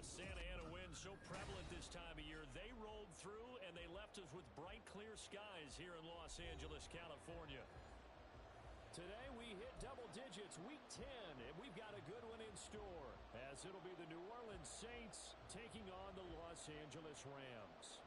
A Santa Ana wind so prevalent this time of year. They rolled through, and they left us with bright, clear skies here in Los Angeles, California. Today we hit double digits, week 10, and we've got a good one in store, as it'll be the New Orleans Saints taking on the Los Angeles Rams.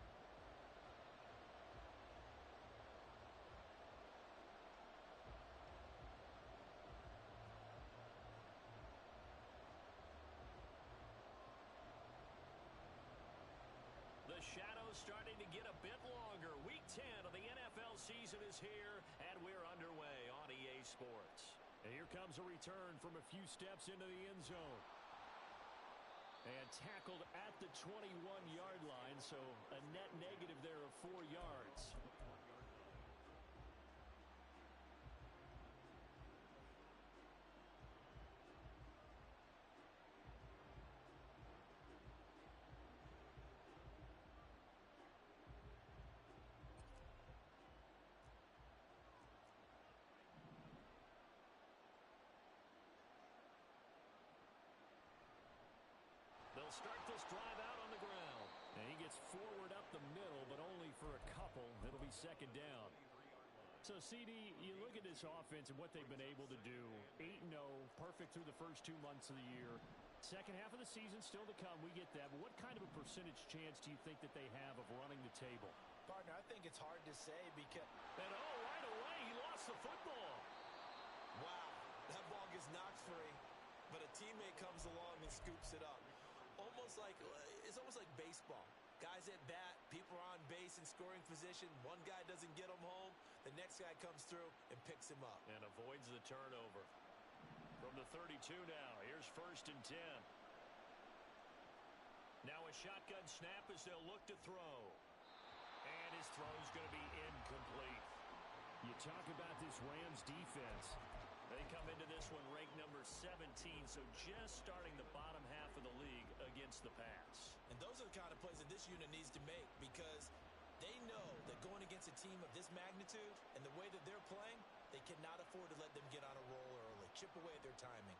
The shadow's starting to get a bit longer. Week 10 of the NFL season is here, and we're underway on EA Sports. And here comes a return from a few steps into the end zone. And tackled at the 21-yard line, so a net negative there of 4 yards. They'll start this drive out on the ground. And he gets forward up the middle, but only for a couple. It'll be second down. So, CD, you look at this offense and what they've been able to do. 8-0, perfect through the first 2 months of the year. Second half of the season still to come. We get that. But what kind of a percentage chance do you think that they have of running the table? Partner, I think it's hard to say because... And, right away, he lost the football. Wow, that ball gets knocked free, but a teammate comes along and scoops it up. It's almost like baseball. Guys at bat, people are on base in scoring position. One guy doesn't get him home. The next guy comes through and picks him up. And avoids the turnover. From the 32 now, here's 1st and 10. Now a shotgun snap as they'll look to throw. And his throw's going to be incomplete. You talk about this Rams defense. They come into this one ranked number 17, so just starting the bottom half of the league against the pass. And those are the kind of plays that this unit needs to make because they know that going against a team of this magnitude and the way that they're playing, they cannot afford to let them get on a roll early. Chip away at their timing.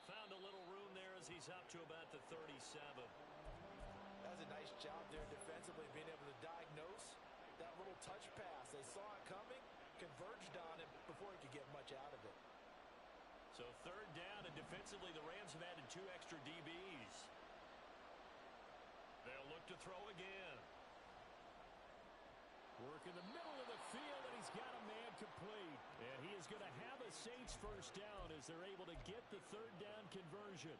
Found a little room there as he's up to about the 37. That was a nice job there defensively, being able to diagnose that little touch pass. They saw it coming, converged on it before he could get much out of it. So 3rd down, and defensively the Rams have added 2 extra DBs. They'll look to throw again. Work in the middle of the field, and he's got a man complete. And he is going to have a Saints 1st down as they're able to get the 3rd down conversion.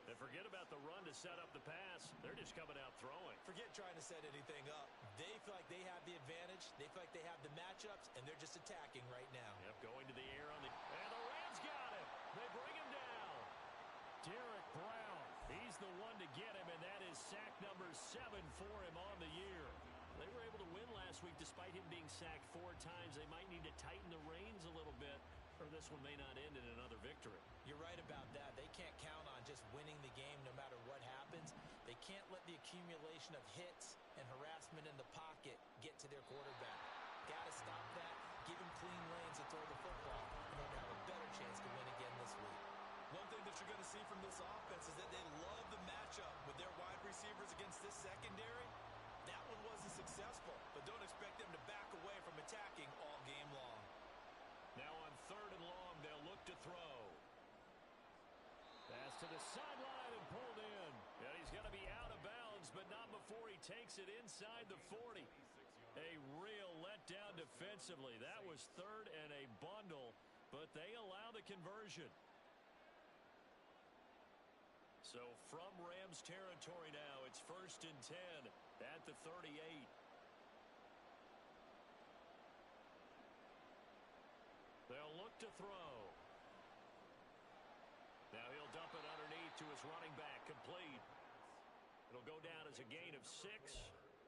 And forget about the run to set up the pass. They're just coming out throwing. Forget trying to set anything up. They feel like they have the advantage. They feel like they have the matchups, and they're just attacking right now. Yep, going to the air on the... And the Rams got him. They bring him down. Derek Brown. He's the one to get him, and that is sack number 7 for him on the year. They were able to win last week despite him being sacked 4 times. They might need to tighten the reins a little bit, or this one may not end in another victory. You're right about that. They can't count on just winning the game no matter what happens. They can't let the accumulation of hits and harassment in the pocket get to their quarterback. Got to stop that, give him clean lanes to throw the football, and they'll have a better chance to win again this week. One thing that you're going to see from this offense is that they love the matchup with their wide receivers against this secondary. That one wasn't successful, but don't expect them to back away from attacking all game long. Now on 3rd and long, they'll look to throw. Pass to the sideline and pulled in. And he's going to be out of bounds, but not before he takes it inside the 40. A real letdown defensively. That was 3rd and a bundle, but they allow the conversion. So from Rams territory now, it's 1st and 10 at the 38. They'll look to throw. Now he'll dump it underneath to his running back, complete. It'll go down as a gain of 6,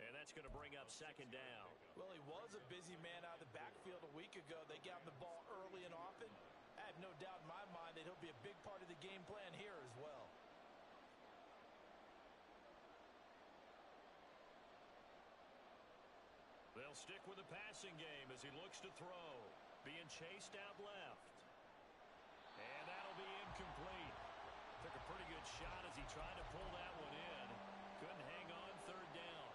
and that's going to bring up 2nd down. Well, he was a busy man out of the backfield a week ago. They got him the ball early and often. I have no doubt in my mind that he'll be a big part of the game plan here as well. They'll stick with the passing game as he looks to throw. Being chased out left. And that'll be incomplete. Good shot as he tried to pull that one in. Couldn't hang on third down.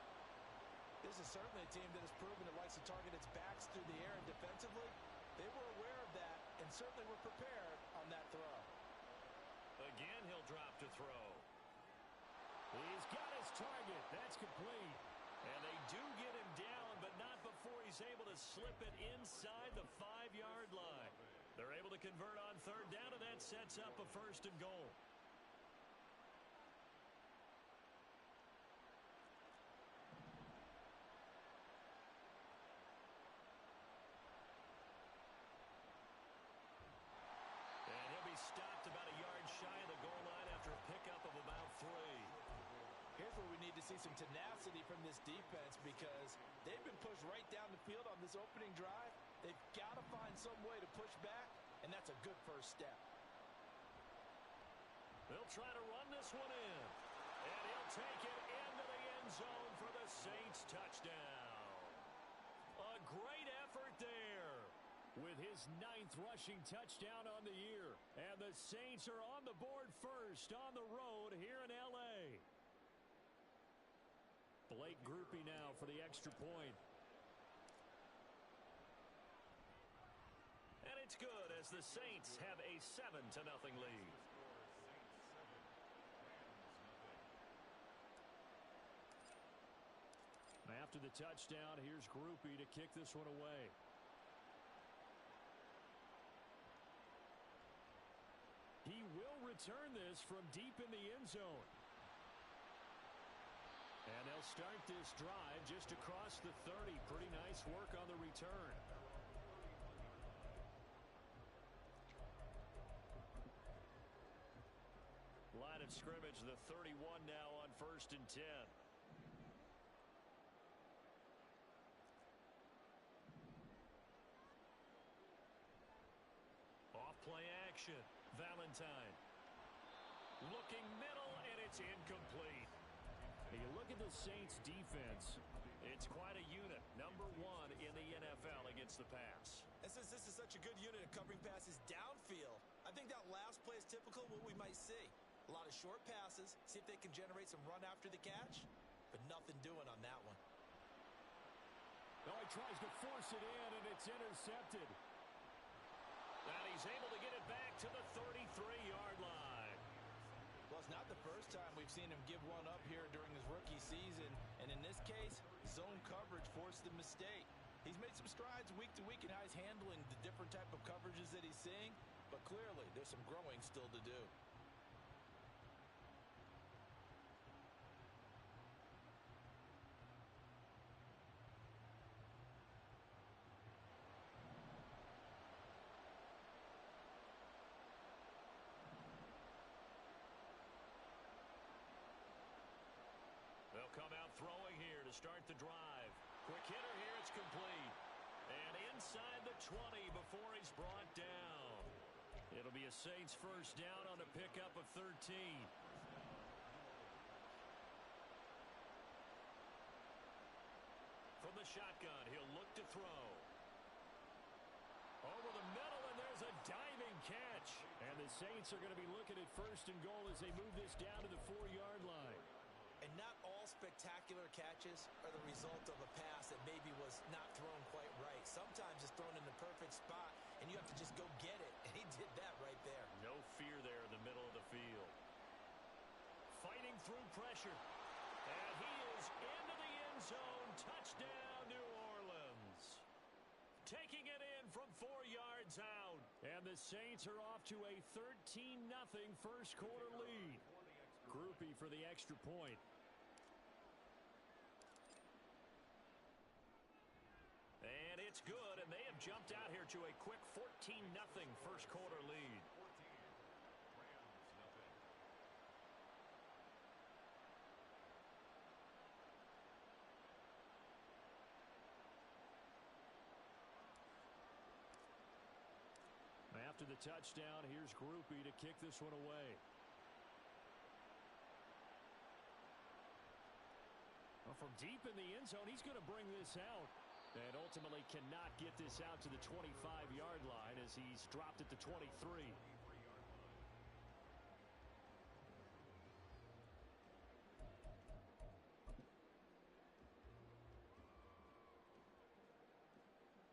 This is certainly a team that has proven it likes to target its backs through the air, and defensively, they were aware of that and certainly were prepared on that throw. Again, he'll drop to throw. He's got his target. That's complete. And they do get him down, but not before he's able to slip it inside the 5-yard line. They're able to convert on third down, and that sets up a 1st and goal. And he'll be stopped about a yard shy of the goal line after a pickup of about 3. Here's where we need to see some tenacity from this defense because they've been pushed right down the field on this opening drive. They've got to find some way to push back, and that's a good first step. They'll try to run this one in. And he'll take it into the end zone for the Saints touchdown. A great effort there with his 9th rushing touchdown on the year. And the Saints are on the board first on the road here in L.A. Blake Groupie now for the extra point. And it's good as the Saints have a 7-0 lead. After the touchdown, here's Groupie to kick this one away. He will return this from deep in the end zone. And they'll start this drive just across the 30. Pretty nice work on the return. Line of scrimmage, the 31 now on 1st and 10. Off play action. Valentine. Looking middle, and it's incomplete. You look at the Saints defense, it's quite a unit. Number 1 in the NFL against the pass. And since this is such a good unit of covering passes downfield, I think that last play is typical of what we might see. A lot of short passes, see if they can generate some run after the catch, but nothing doing on that one. Oh, he tries to force it in, and it's intercepted. And he's able to get it back to the 33-yard line. Well, it's not the first time we've seen him give one up here during his rookie season. And in this case, zone coverage forced the mistake. He's made some strides week to week in how he's handling the different type of coverages that he's seeing. But clearly, there's some growing still to do. They'll come out throwing here to start the drive. Quick hitter here, it's complete. And inside the 20 before he's brought down. It'll be a Saints first down on a pickup of 13. From the shotgun, he'll look to throw. Over the middle, and there's a diving catch. And the Saints are going to be looking at 1st and goal as they move this down to the 4-yard line. And not all spectacular catches are the result of a pass that maybe was not thrown quite right. Sometimes it's thrown in the perfect spot, and you have to just go get it. And he did that right there. No fear there in the middle of the field. Fighting through pressure. And he is into the end zone. Touchdown, New Orleans. Taking it in from 4 yards out. And the Saints are off to a 13-0 first quarter lead. Groupie for the extra point. And it's good, and they have jumped out here to a quick 14-0 first quarter lead. After the touchdown, here's Groupie to kick this one away. Well, from deep in the end zone, he's going to bring this out. And ultimately cannot get this out to the 25-yard line as he's dropped at the 23.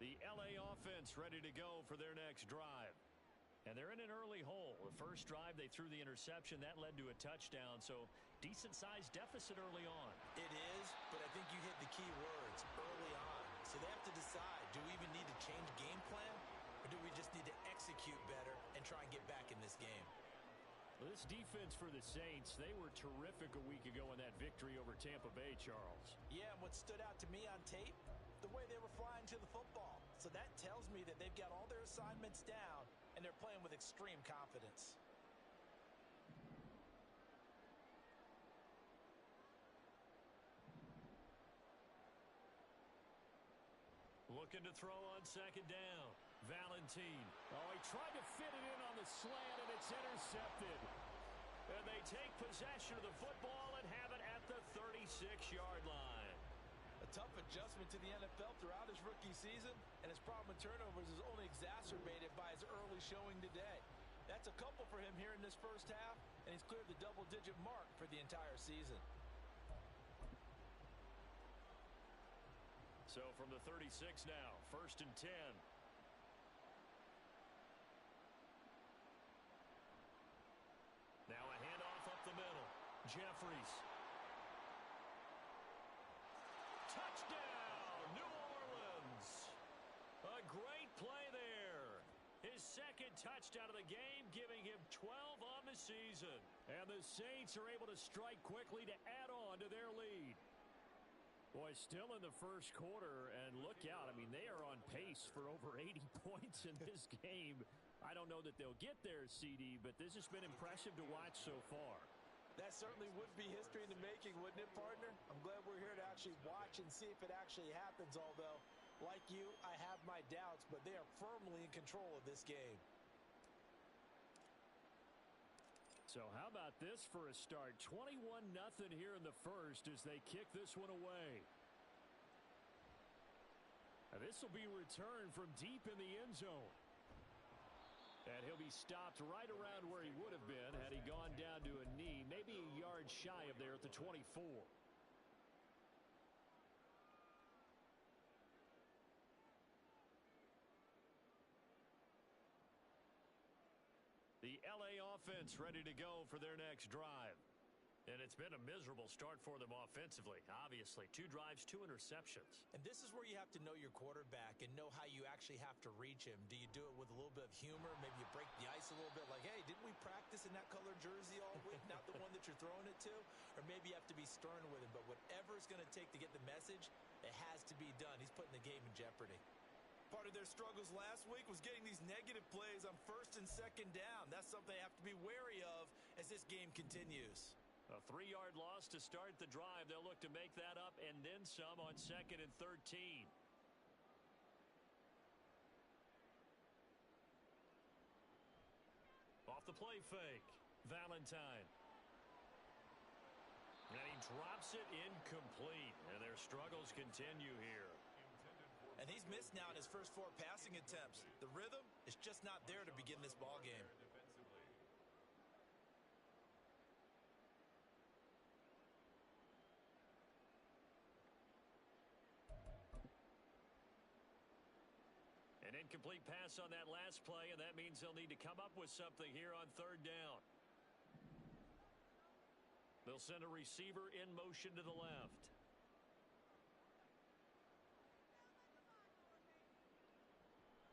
The LA offense ready to go for their next drive. And they're in an early hole. The first drive, they threw the interception. That led to a touchdown, so decent-sized deficit early on. It is, but I think you hit the key words, early on. So they have to decide, do we even need to change game plan, or do we just need to execute better and try and get back in this game? Well, this defense for the Saints, they were terrific a week ago in that victory over Tampa Bay, Charles. Yeah, and what stood out to me on tape, the way they were flying to the football. So that tells me that they've got all their assignments down, and they're playing with extreme confidence. Looking to throw on second down. Valentine. Oh, he tried to fit it in on the slant, and it's intercepted. And they take possession of the football and have it at the 36-yard line. A tough adjustment to the NFL throughout his rookie season, and his problem with turnovers is only exacerbated by his early showing today. That's a couple for him here in this first half, and he's cleared the double-digit mark for the entire season. So from the 36 now, 1st and 10. Now a handoff up the middle. Jeffries. Touchdown, New Orleans. A great play there. His second touchdown of the game, giving him 12 on the season. And the Saints are able to strike quickly to add on to their lead. Boy, still in the first quarter, and look out. I mean, they are on pace for over 80 points in this game. I don't know that they'll get there, CD, but this has been impressive to watch so far. That certainly would be history in the making, wouldn't it, partner? I'm glad we're here to actually watch and see if it actually happens, although, like you, I have my doubts, but they are firmly in control of this game. So how about this for a start? 21-0 here in the first as they kick this one away. Now this will be returned from deep in the end zone. And he'll be stopped right around where he would have been had he gone down to a knee, maybe a yard shy of there at the 24. The LA offense ready to go for their next drive. And it's been a miserable start for them offensively, obviously. 2 drives, 2 interceptions. And this is where you have to know your quarterback and know how you actually have to reach him. Do you do it with a little bit of humor? Maybe you break the ice a little bit like, hey, didn't we practice in that color jersey all week? Not the one that you're throwing it to? Or maybe you have to be stern with him. But whatever it's going to take to get the message, it has to be done. He's putting the game in jeopardy. Part of their struggles last week was getting these negative plays on 1st and 2nd down. That's something they have to be wary of as this game continues. A 3-yard loss to start the drive. They'll look to make that up and then some on 2nd and 13. Off the play fake. Valentine. And he drops it incomplete. And their struggles continue here. And he's missed now in his first 4 passing attempts. The rhythm is just not there to begin this ball game. An incomplete pass on that last play, and that means they'll need to come up with something here on 3rd down. They'll send a receiver in motion to the left.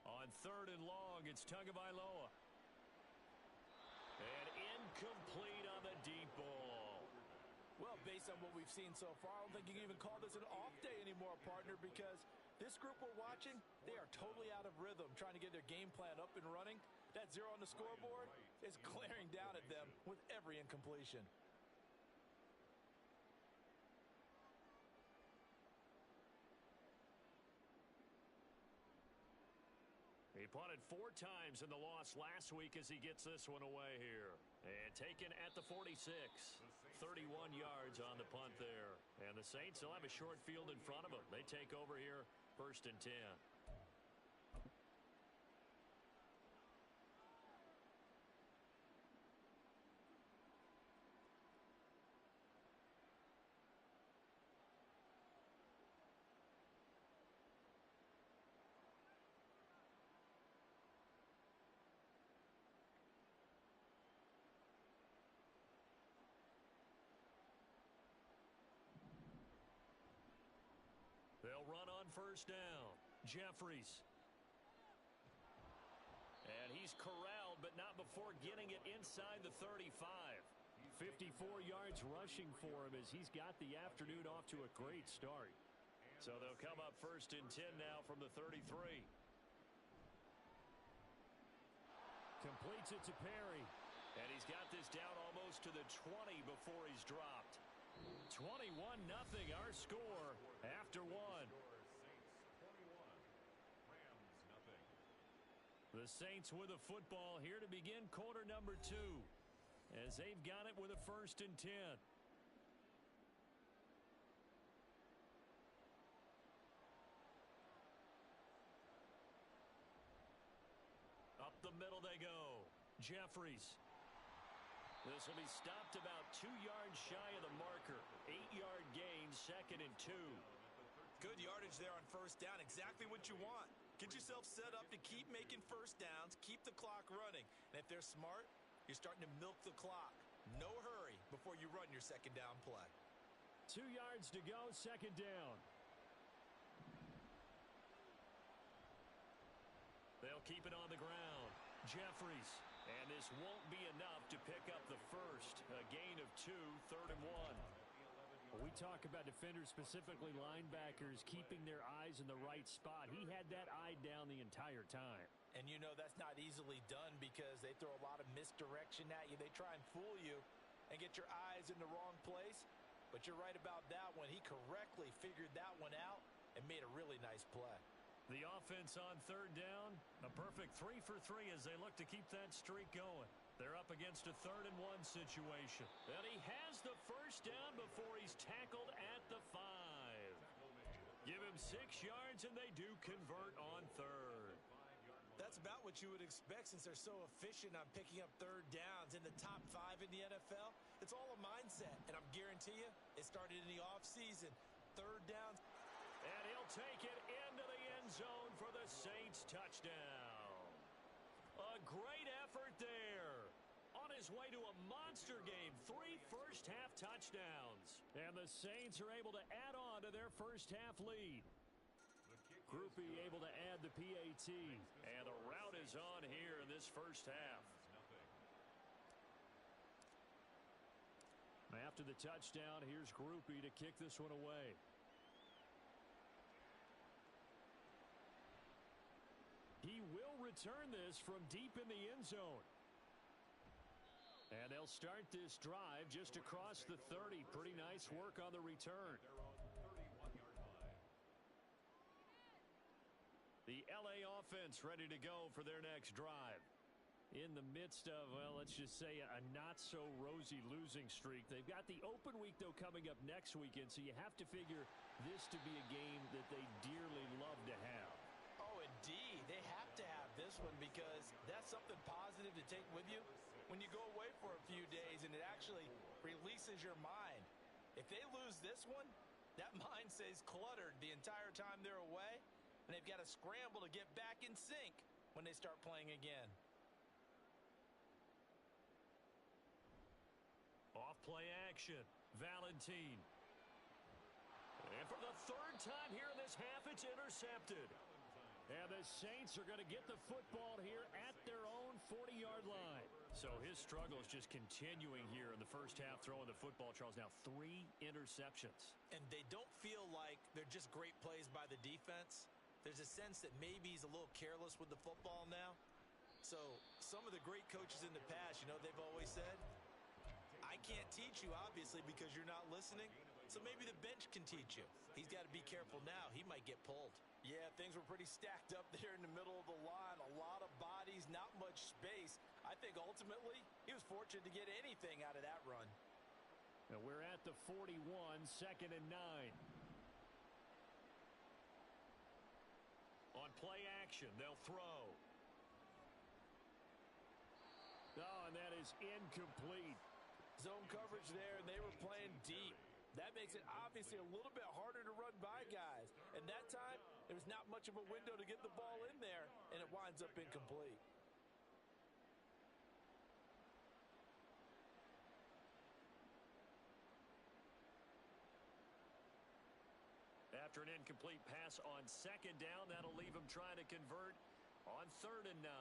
On 3rd and long, it's Tagovailoa. And incomplete on the deep ball. Well, based on what we've seen so far, I don't think you can even call this an off day anymore, partner, because this group we're watching, they are totally out of rhythm, trying to get their game plan up and running. That 0 on the scoreboard is glaring down at them with every incompletion. He punted 4 times in the loss last week as he gets this one away here. And taken at the 46. 31 yards on the punt there. And the Saints will have a short field in front of them. They take over here 1st and 10. first down. Jeffries. And he's corralled, but not before getting it inside the 35. 54 yards rushing for him as he's got the afternoon off to a great start. So they'll come up first and 10 now from the 33. Completes it to Perry. And he's got this down almost to the 20 before he's dropped. 21-0 our score after one. The Saints with a football here to begin quarter number 2 as they've got it with a first and 10. Up the middle they go. Jeffries. This will be stopped about 2 yards shy of the marker. 8-yard gain, second and 2. Good yardage there on first down. Exactly what you want. Get yourself set up to keep making first downs, keep the clock running. And if they're smart, you're starting to milk the clock. No hurry before you run your second down play. 2 yards to go, second down. They'll keep it on the ground. Jeffries. And this won't be enough to pick up the first. A gain of 2, third and 1. When we talk about defenders, specifically linebackers, keeping their eyes in the right spot. He had that eye down the entire time. And you know that's not easily done because they throw a lot of misdirection at you. They try and fool you and get your eyes in the wrong place. But you're right about that one. He correctly figured that one out and made a really nice play. The offense on third down, a perfect 3 for 3 as they look to keep that streak going. They're up against a third and 1 situation. And he has the first down before he's tackled at the 5. Give him 6 yards and they do convert on third. That's about what you would expect since they're so efficient on picking up third downs in the top 5 in the NFL. It's all a mindset, and I'm guarantee you it started in the offseason. Third downs. And he'll take it into the end zone for the Saints touchdown. A great effort there. On his way to a monster game, 3 first-half touchdowns. And the Saints are able to add on to their first-half lead. Groupie able to add the PAT. And the route is on here in this first half. After the touchdown, here's Groupie to kick this one away. He will return this from deep in the end zone. And they'll start this drive just across the 30. Pretty nice work on the return. The LA offense ready to go for their next drive. In the midst of, well, let's just say a not-so-rosy losing streak. They've got the open week, though, coming up next weekend, so you have to figure this to be a game that they dearly love to have. Oh, indeed. They have to have this one because that's something positive to take with you when you go away for a few days, and it actually releases your mind. If they lose this one, that mind stays cluttered the entire time they're away, and they've got to scramble to get back in sync when they start playing again. Off play action. Valentine. And for the third time here in this half, it's intercepted. And the Saints are going to get the football here at their own 40-yard line. So his struggle is just continuing here in the first half, throwing the football. Charles, now 3 interceptions. And they don't feel like they're just great plays by the defense. There's a sense that maybe he's a little careless with the football now. So some of the great coaches in the past, you know, they've always said, I can't teach you, obviously, because you're not listening. So maybe the bench can teach you. He's got to be careful now. He might get pulled. Yeah, things were pretty stacked up there in the middle of the line. A lot of bodies, not much space. I think ultimately he was fortunate to get anything out of that run. And we're at the 41, second and 9. On play action, they'll throw. Oh, and that is incomplete. Zone coverage there, and they were playing deep. That makes it obviously a little bit harder to run by guys. And that time, there was not much of a window to get the ball in there, and it winds up incomplete. After after an incomplete pass on second down. That'll leave him trying to convert on 3rd and 9.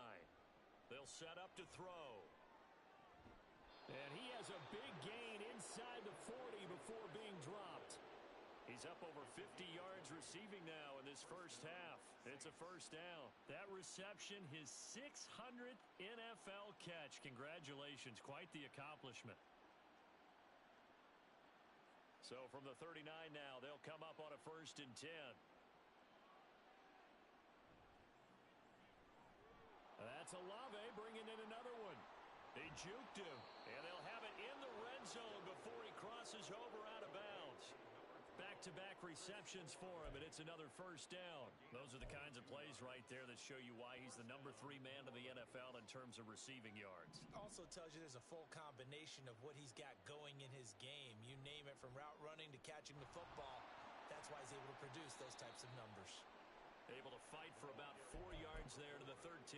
They'll set up to throw. And he has a big gain inside the 40 before being dropped. He's up over 50 yards receiving now in this first half. It's a first down. That reception, his 600th NFL catch. Congratulations. Quite the accomplishment. So from the 39 now, they'll come up on a 1st and 10. That's Olave bringing in another one. They juked him, and they'll have it in the red zone before he crosses over out of bounds. Back-to-back receptions for him, and it's another first down. Those are the kinds of plays right there that show you why he's the number 3 man of the NFL in terms of receiving yards. Also tells you there's a full combination of what he's got going in his game. You name it, from route running to catching the football. That's why he's able to produce those types of numbers. Able to fight for about 4 yards there to the 13.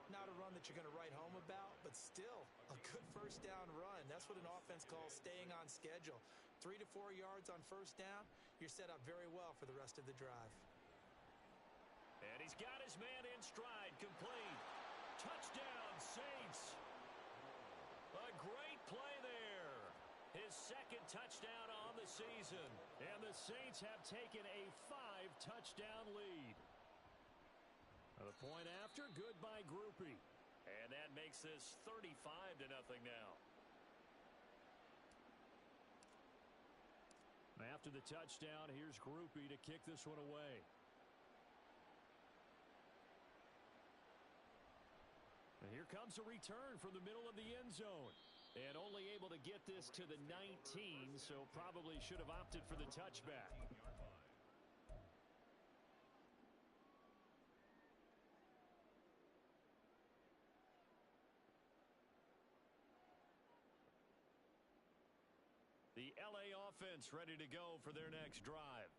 Not a run that you're going to write home about, but still a good first down run. That's what an offense calls staying on schedule. 3 to 4 yards on first down, you're set up very well for the rest of the drive. And he's got his man in stride, complete. Touchdown, Saints. A great play there. His 2nd touchdown on the season. And the Saints have taken a 5-touchdown lead. The point after, good by Groupie. And that makes this 35-0 now. After the touchdown, here's Groupie to kick this one away. And here comes a return from the middle of the end zone. And only able to get this to the 19, so probably should have opted for the touchback. The LA offense ready to go for their next drive.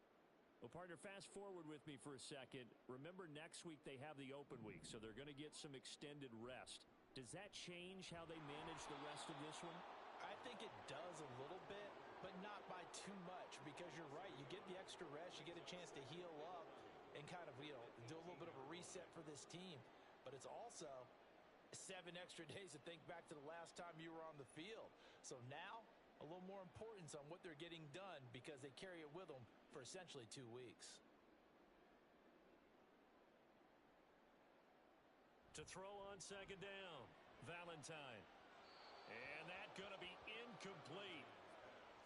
Well, partner, fast forward with me for a second. Remember, next week they have the open week, so they're going to get some extended rest. Does that change how they manage the rest of this one? I think it does a little bit, but not by too much, because you're right. You get the extra rest, you get a chance to heal up and kind of, do a little bit of a reset for this team. But it's also 7 extra days to think back to the last time you were on the field. So now, a little more importance on what they're getting done, because they carry it with them for essentially 2 weeks. To throw on second down, Valentine. And that going to be incomplete.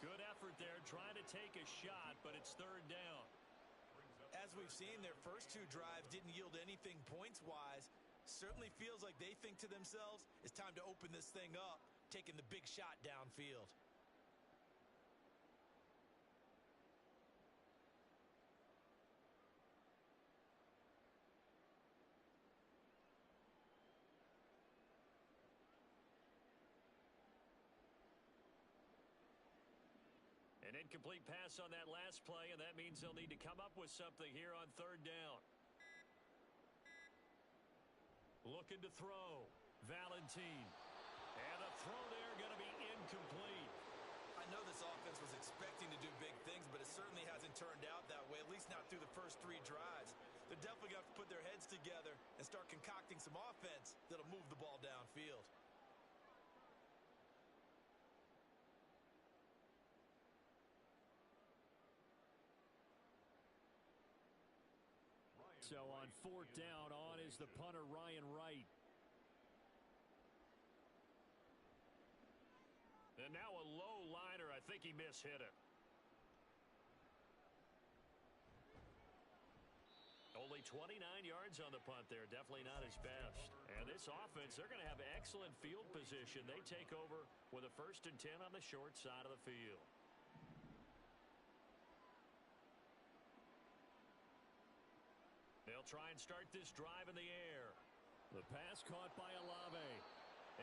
Good effort there, trying to take a shot, but it's 3rd down. As we've seen, their first 2 drives didn't yield anything points-wise. Certainly feels like they think to themselves, it's time to open this thing up, taking the big shot downfield. An incomplete pass on that last play, and that means they'll need to come up with something here on 3rd down. Looking to throw. Valentine. And the throw there going to be incomplete. I know this offense was expecting to do big things, but it certainly hasn't turned out that way, at least not through the first 3 drives. They're definitely going to have to put their heads together and start concocting some offense that'll move the ball downfield. So on 4th down, on is the punter, Ryan Wright. And now a low liner. I think he mishit it. Only 29 yards on the punt there. Definitely not his best. And this offense, they're going to have excellent field position. They take over with a 1st and 10 on the short side of the field. They'll try and start this drive in the air. The pass caught by Olave.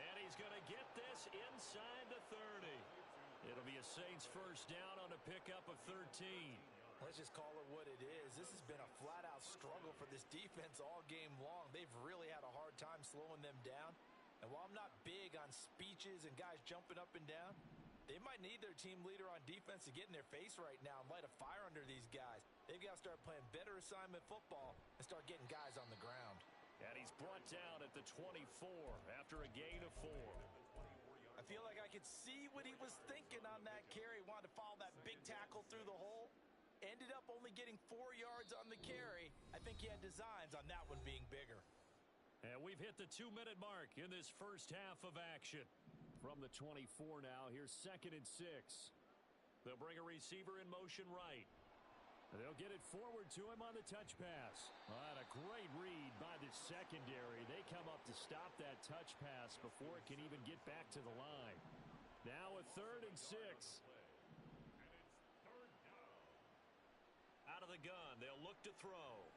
And he's going to get this inside the 30. It'll be a Saints first down on a pickup of 13. Let's just call it what it is. This has been a flat-out struggle for this defense all game long. They've really had a hard time slowing them down. And while I'm not big on speeches and guys jumping up and down, They might need their team leader on defense to get in their face right now and light a fire under these guys. They've got to start playing better assignment football and start getting guys on the ground. And he's brought down at the 24 after a gain of 4. I feel like I could see what he was thinking on that carry. Wanted to follow that big tackle through the hole. Ended up only getting 4 yards on the carry. I think he had designs on that one being bigger. And we've hit the 2-minute mark in this first half of action. From the 24 now, here's 2nd and 6. They'll bring a receiver in motion right. They'll get it forward to him on the touch pass. And a great read by the secondary. They come up to stop that touch pass before it can even get back to the line. Now a 3rd and 6. Out of the gun, they'll look to throw.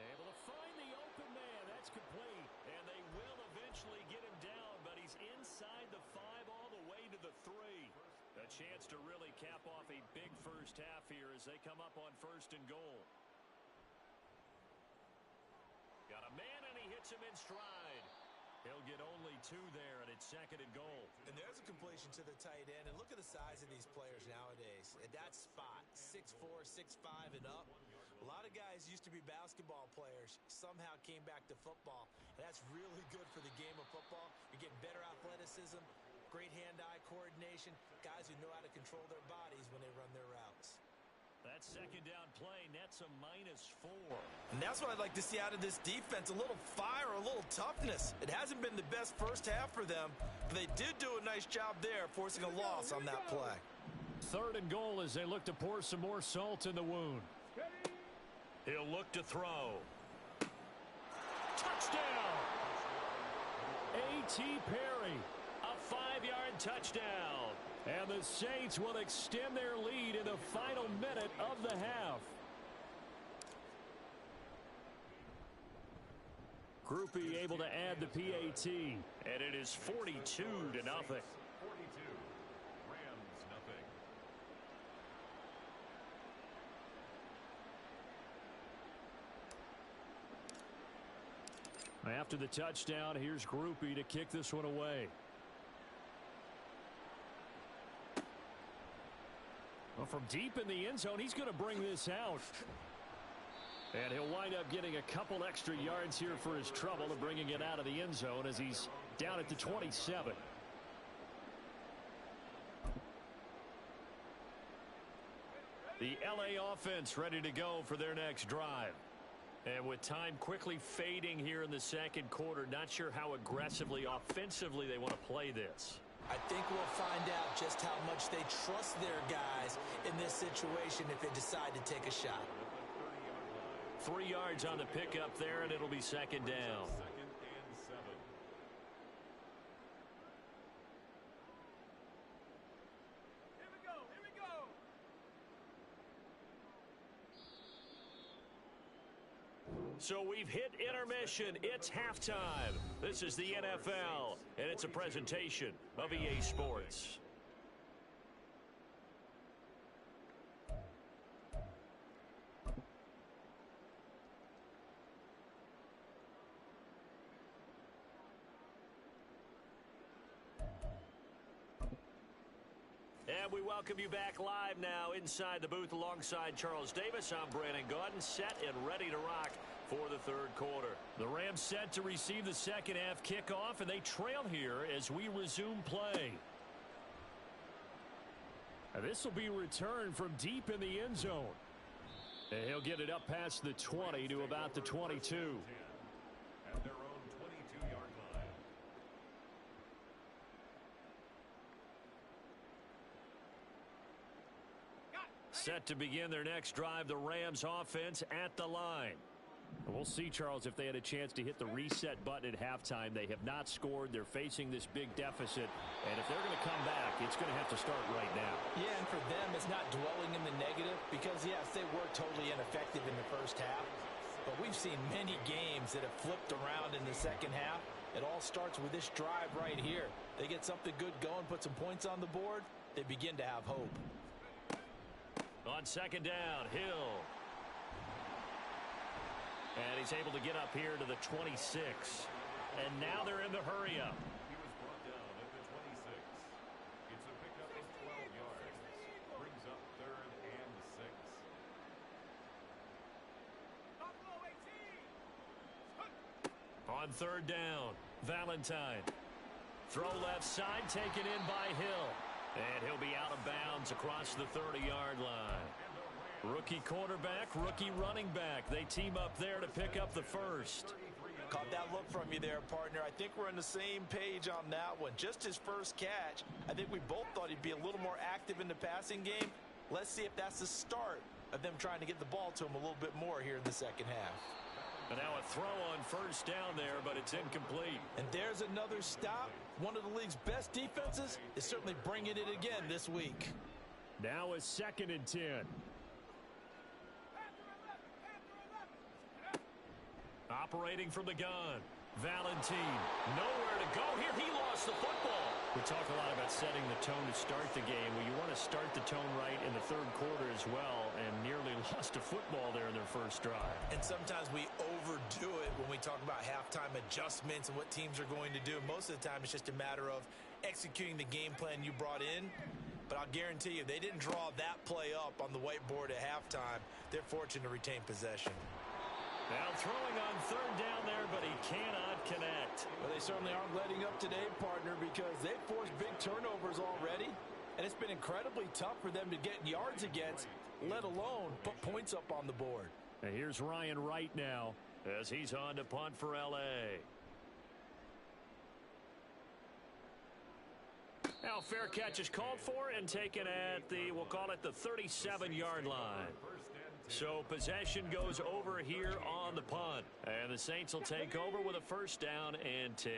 Able to find the open man. That's complete. And they will eventually get him down, but he's inside the 5 all the way to the 3. A chance to really cap off a big first half here as they come up on 1st and goal. Got a man, and he hits him in stride. He'll get only 2 there, and it's 2nd and goal. And there's a completion to the tight end. And look at the size of these players nowadays. At that spot, 6'4", 6'5", and up. A lot of guys used to be basketball players, somehow came back to football. And that's really good for the game of football. You're getting better athleticism, great hand-eye coordination, guys who know how to control their bodies when they run their routes. That 2nd down play nets a -4. And that's what I'd like to see out of this defense, a little fire, a little toughness. It hasn't been the best first half for them, but they did do a nice job there, forcing a loss on that play. 3rd and goal as they look to pour some more salt in the wound. He'll look to throw. Touchdown! A.T. Perry, a 5-yard touchdown. And the Saints will extend their lead in the final minute of the half. Groupie able to add the PAT, and it is 42-0. 42, Rams nothing. After the touchdown, here's Groupie to kick this one away. Well, from deep in the end zone, he's going to bring this out. And he'll wind up getting a couple extra yards here for his trouble and bringing it out of the end zone as he's down at the 27. The LA offense ready to go for their next drive. And with time quickly fading here in the 2nd quarter, not sure how aggressively, offensively they want to play this. I think we'll find out just how much they trust their guys in this situation if they decide to take a shot. 3 yards on the pickup there, and it'll be 2nd down. 2nd and 7. Here we go, here we go. So we've hit intermission. It's halftime. This is the NFL, and it's a presentation of EA Sports. And we welcome you back live now inside the booth alongside Charles Davis. I'm Brandon Gaudin, set and ready to rock for the 3rd quarter. The Rams set to receive the 2nd half kickoff, and they trail here as we resume play. And this will be returned from deep in the end zone. And he'll get it up past the 20 to about the 22. At their own 22-yard line. Set to begin their next drive, the Rams offense at the line. We'll see, Charles, if they had a chance to hit the reset button at halftime. They have not scored. They're facing this big deficit. And if they're going to come back, it's going to have to start right now. Yeah, and for them, it's not dwelling in the negative because, yes, they were totally ineffective in the first half. But we've seen many games that have flipped around in the second half. It all starts with this drive right here. They get something good going, put some points on the board, they begin to have hope. On 2nd down, Hill. And he's able to get up here to the 26. And now they're in the hurry up. He was brought down at the 26. On third down, Valentine. Throw left side, taken in by Hill. And he'll be out of bounds across the 30-yard line. Rookie quarterback, rookie running back. They team up there to pick up the first. Caught that look from you there, partner. I think we're on the same page on that one. Just his first catch. I think we both thought he'd be a little more active in the passing game. Let's see if that's the start of them trying to get the ball to him a little bit more here in the second half. And now a throw on first down there, but it's incomplete. And there's another stop. One of the league's best defenses is certainly bringing it again this week. Now a 2nd and 10. Operating from the gun. Valentine. Nowhere to go here. He lost the football. We talk a lot about setting the tone to start the game. Well, you want to start the tone right in the third quarter as well, and nearly lost a football there in their first drive. And sometimes we overdo it when we talk about halftime adjustments and what teams are going to do. Most of the time, it's just a matter of executing the game plan you brought in. But I'll guarantee you, they didn't draw that play up on the whiteboard at halftime. They're fortunate to retain possession. Now throwing on third down there, but he cannot connect. Well, they certainly aren't letting up today, partner, because they've forced big turnovers already. And it's been incredibly tough for them to get yards against, let alone put points up on the board. And here's Ryan Wright now as he's on to punt for L.A. Now fair catch is called for and taken at the, we'll call it the 37-yard line. So possession goes over here on the punt. And the Saints will take over with a first down and 10.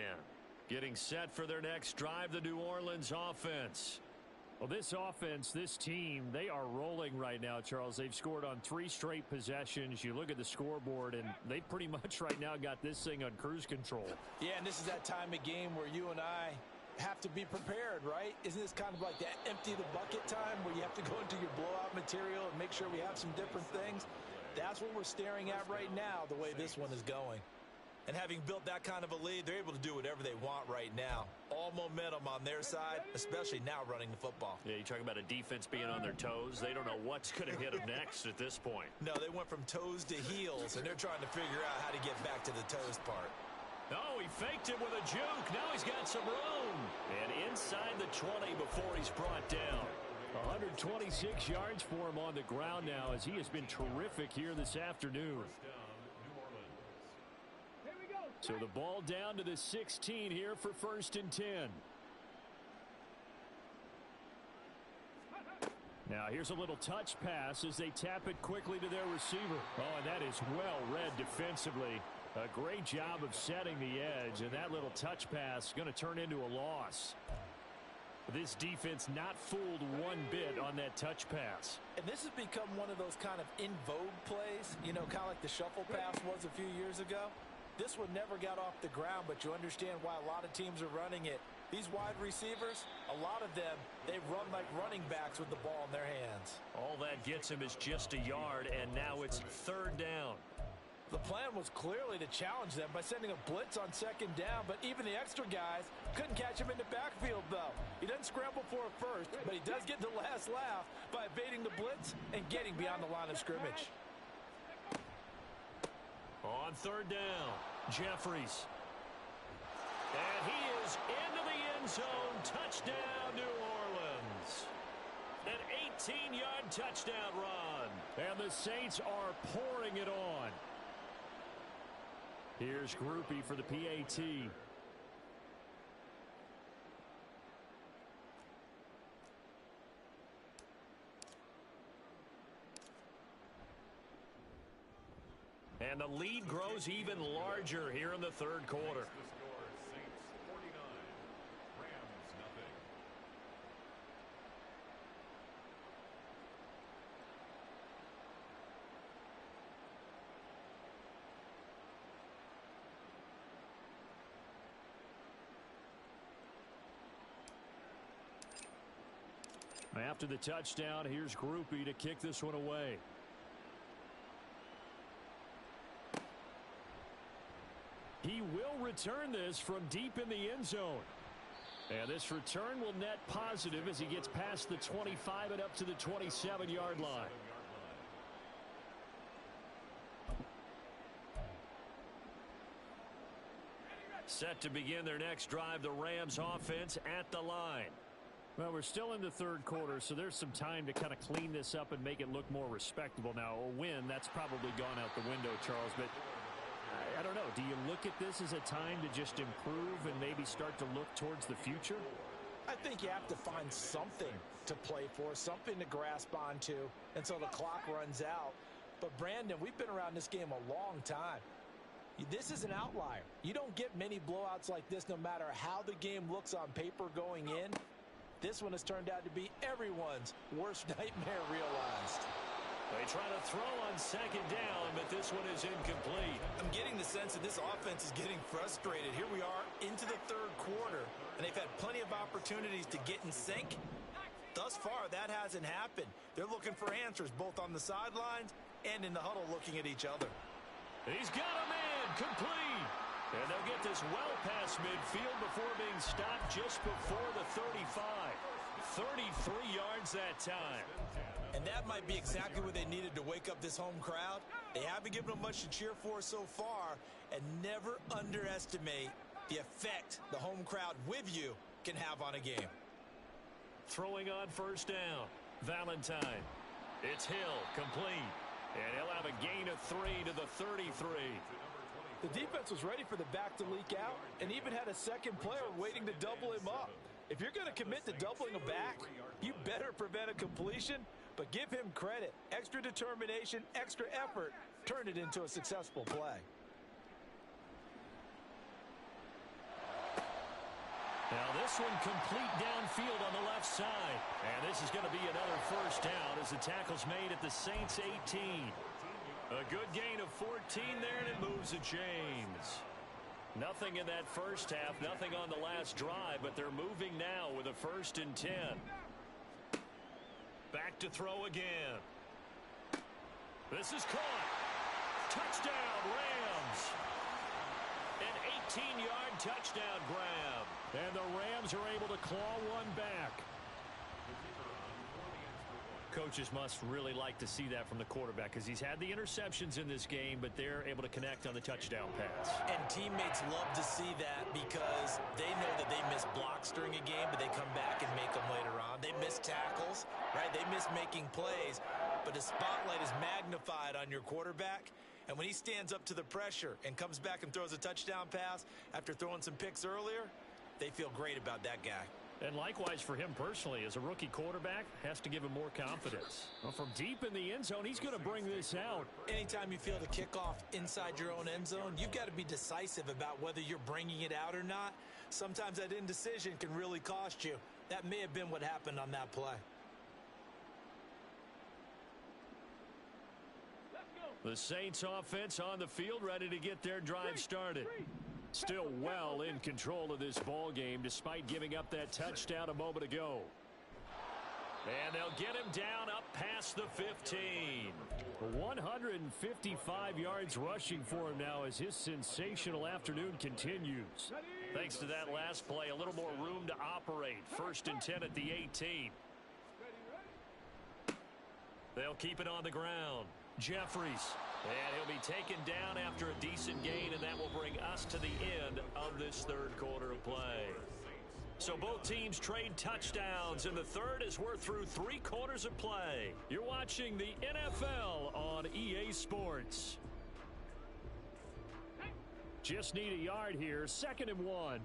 Getting set for their next drive, the New Orleans offense. Well, this offense, this team, they are rolling right now, Charles. They've scored on 3 straight possessions. You look at the scoreboard, and they pretty much right now got this thing on cruise control. Yeah, and this is that time of game where you and I have to be prepared, right? Isn't this kind of like that empty the bucket time where you have to go into your blowout material and make sure we have some different things? That's what we're staring at right now, the way this one is going. And having built that kind of a lead, they're able to do whatever they want right now. All momentum on their side, especially now running the football. Yeah, you talk about a defense being on their toes. They don't know what's going to hit them next at this point. No, they went from toes to heels, and they're trying to figure out how to get back to the toes part. Oh, he faked it with a juke. Now he's got some room. And inside the 20 before he's brought down. 126 yards for him on the ground now as he has been terrific here this afternoon. So the ball down to the 16 here for 1st and 10. Now here's a little touch pass as they tap it quickly to their receiver. Oh, and that is well read defensively. A great job of setting the edge, and that little touch pass going to turn into a loss. This defense not fooled one bit on that touch pass. And this has become one of those kind of in vogue plays, you know, kind of like the shuffle pass was a few years ago. This one never got off the ground, but you understand why a lot of teams are running it. These wide receivers, a lot of them, they run like running backs with the ball in their hands. All that gets him is just a yard, and now it's 3rd down. The plan was clearly to challenge them by sending a blitz on 2nd down, but even the extra guys couldn't catch him in the backfield, though. He doesn't scramble for it first, but he does get the last laugh by evading the blitz and getting beyond the line of scrimmage. On 3rd down, Jeffries. And he is into the end zone. Touchdown, New Orleans. An 18-yard touchdown run. And the Saints are pouring it on. Here's Groupie for the PAT. And the lead grows even larger here in the 3rd quarter. After the touchdown, here's Groupie to kick this one away. He will return this from deep in the end zone. And this return will net positive as he gets past the 25 and up to the 27-yard line. Set to begin their next drive, the Rams offense at the line. Well, we're still in the third quarter, so there's some time to kind of clean this up and make it look more respectable. Now, a win, that's probably gone out the window, Charles, but I don't know. Do you look at this as a time to just improve and maybe start to look towards the future? I think you have to find something to play for, something to grasp onto until the clock runs out. But, Brandon, we've been around this game a long time. This is an outlier. You don't get many blowouts like this no matter how the game looks on paper going in. This one has turned out to be everyone's worst nightmare realized. They try to throw on second down, but this one is incomplete. I'm getting the sense that this offense is getting frustrated. Here we are into the third quarter, and they've had plenty of opportunities to get in sync. Thus far, that hasn't happened. They're looking for answers both on the sidelines and in the huddle looking at each other. He's got a man, complete. And they'll get this well past midfield before being stopped just before the 35. 33 yards that time. And that might be exactly what they needed to wake up this home crowd. They haven't given them much to cheer for so far, and never underestimate the effect the home crowd with you can have on a game. Throwing on first down, Valentine. It's Hill, complete. And he'll have a gain of 3 to the 33. The defense was ready for the back to leak out and even had a second player waiting to double him up. If you're going to commit to doubling a back, you better prevent a completion, but give him credit. Extra determination, extra effort, turn it into a successful play. Now this one complete downfield on the left side. And this is going to be another first down as the tackle's made at the Saints 18. A good gain of 14 there, and it moves the chains. Nothing in that first half, nothing on the last drive, but they're moving now with a 1st and 10. Back to throw again. This is caught. Touchdown, Rams. An 18-yard touchdown grab. And the Rams are able to claw one back. Coaches must really like to see that from the quarterback because he's had the interceptions in this game, but they're able to connect on the touchdown pass. And teammates love to see that because they know that they miss blocks during a game, but they come back and make them later on. They miss tackles, right? They miss making plays, but the spotlight is magnified on your quarterback. And when he stands up to the pressure and comes back and throws a touchdown pass after throwing some picks earlier, they feel great about that guy. And likewise for him personally, as a rookie quarterback, has to give him more confidence. Well, from deep in the end zone, he's going to bring this out. Anytime you feel the kickoff inside your own end zone, you've got to be decisive about whether you're bringing it out or not. Sometimes that indecision can really cost you. That may have been what happened on that play. The Saints offense on the field, ready to get their drive started. Still well in control of this ball game despite giving up that touchdown a moment ago. And they'll get him down up past the 15. 155 yards rushing for him now as his sensational afternoon continues. Thanks to that last play, a little more room to operate. 1st and 10 at the 18. They'll keep it on the ground. Jeffries. And he'll be taken down after a decent gain, and that will bring us to the end of this third quarter of play. So both teams trade touchdowns in the third as we're through 3 quarters of play. You're watching the NFL on EA Sports. Just need a yard here. 2nd and 1.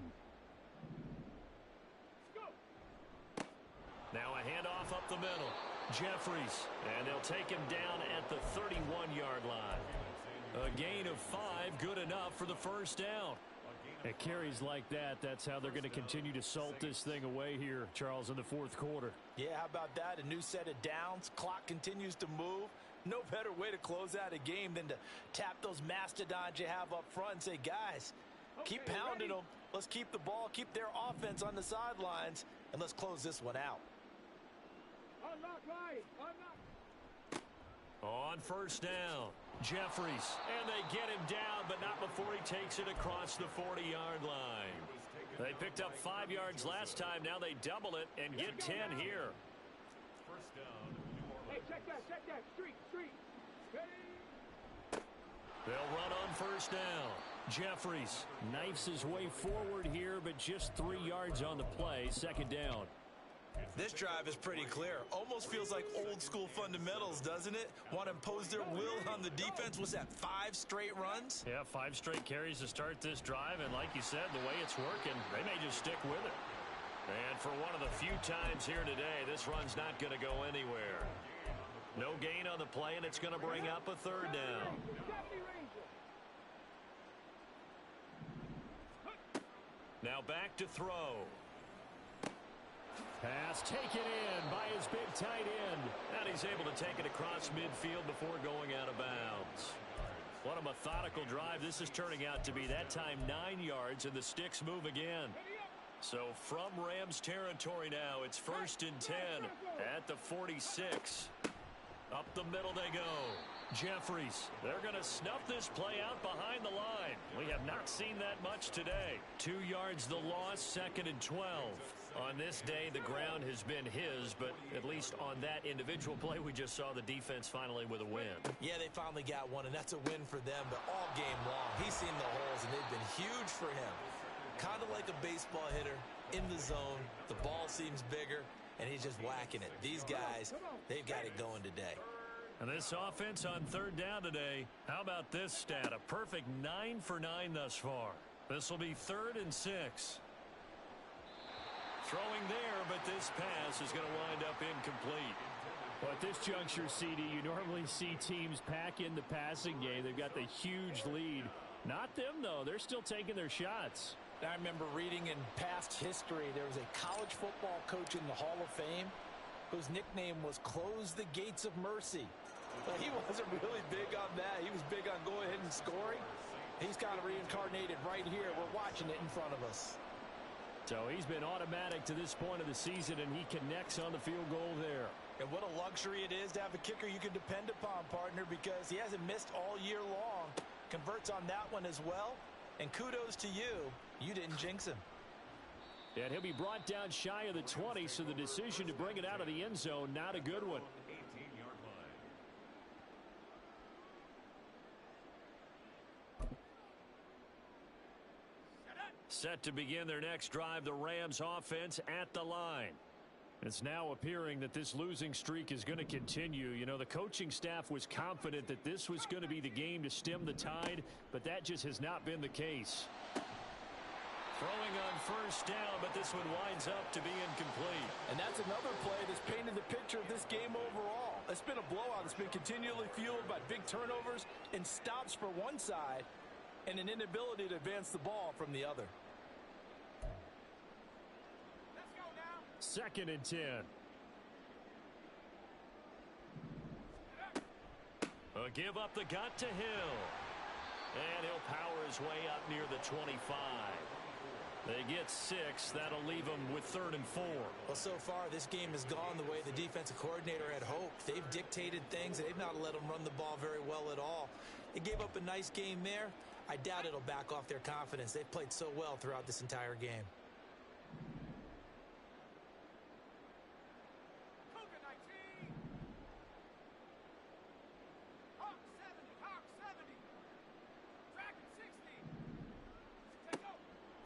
Now a handoff up the middle. Jeffries, and they'll take him down at the 31-yard line. A gain of 5, good enough for the first down. At carries like that, that's how they're going to continue to salt this thing away here, Charles, in the 4th quarter. Yeah, how about that? A new set of downs. Clock continues to move. No better way to close out a game than to tap those mastodons you have up front and say, guys, keep pounding them. Let's keep the ball, keep their offense on the sidelines, and let's close this one out. On first down, Jeffries, and they get him down, but not before he takes it across the 40-yard line. They picked up 5 yards last time. Now they double it and get 10 here. First down. Hey, check that. Street. They'll run on first down. Jeffries knifes his way forward here, but just 3 yards on the play. Second down. This drive is pretty clear. Almost feels like old school fundamentals, doesn't it? Want to impose their will on the defense. What's that, 5 straight runs? Yeah, 5 straight carries to start this drive. And like you said, the way it's working, they may just stick with it. And for one of the few times here today, this run's not going to go anywhere. No gain on the play, and it's going to bring up a third down. Now back to throw. Pass taken in by his big tight end. And he's able to take it across midfield before going out of bounds. What a methodical drive this is turning out to be. That time 9 yards, and the sticks move again. So from Rams territory now, it's 1st and 10 at the 46. Up the middle they go. Jeffries, they're going to snuff this play out behind the line. We have not seen that much today. 2 yards the loss, 2nd and 12. On this day, the ground has been his, but at least on that individual play, we just saw the defense finally with a win. Yeah, they finally got one, and that's a win for them, but all game long, he's seen the holes, and they've been huge for him. Kind of like a baseball hitter, in the zone, the ball seems bigger, and he's just whacking it. These guys, they've got it going today. And this offense on 3rd down today, how about this stat? A perfect 9 for 9 thus far. This will be 3rd and 6. Throwing there, but this pass is going to wind up incomplete. Well, at this juncture, CD, you normally see teams pack in the passing game. They've got the huge lead. Not them, though. They're still taking their shots. I remember reading in past history, there was a college football coach in the Hall of Fame whose nickname was Close the Gates of Mercy. But he wasn't really big on that. He was big on go ahead and scoring. He's kind of reincarnated right here. We're watching it in front of us. So he's been automatic to this point of the season, and he connects on the field goal there. And what a luxury it is to have a kicker you can depend upon, partner, because he hasn't missed all year long. Converts on that one as well. And kudos to you. You didn't jinx him. And he'll be brought down shy of the 20, so the decision to bring it out of the end zone, not a good one. Set to begin their next drive, the Rams offense at the line. It's now appearing that this losing streak is going to continue. You know, the coaching staff was confident that this was going to be the game to stem the tide, but that just has not been the case. Throwing on 1st down, but this one winds up to be incomplete. And that's another play that's painted the picture of this game overall. It's been a blowout. It's been continually fueled by big turnovers and stops for one side and an inability to advance the ball from the other. 2nd and 10. A give up the gut to Hill. And he'll power his way up near the 25. They get 6. That'll leave them with 3rd and 4. Well, so far, this game has gone the way the defensive coordinator had hoped. They've dictated things. They've not let them run the ball very well at all. They gave up a nice game there. I doubt it'll back off their confidence. They've played so well throughout this entire game.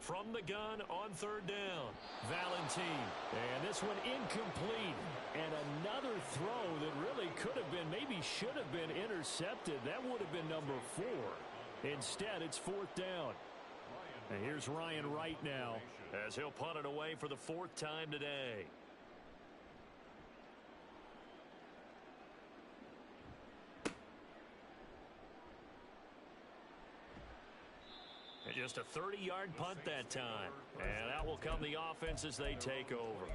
From the gun on 3rd down, Valentine. And this one incomplete. And another throw that really could have been, maybe should have been intercepted. That would have been number 4. Instead, it's 4th down. And here's Ryan Wright now as he'll punt it away for the 4th time today. Just a 30-yard punt that time. And out will come the offense as they take over.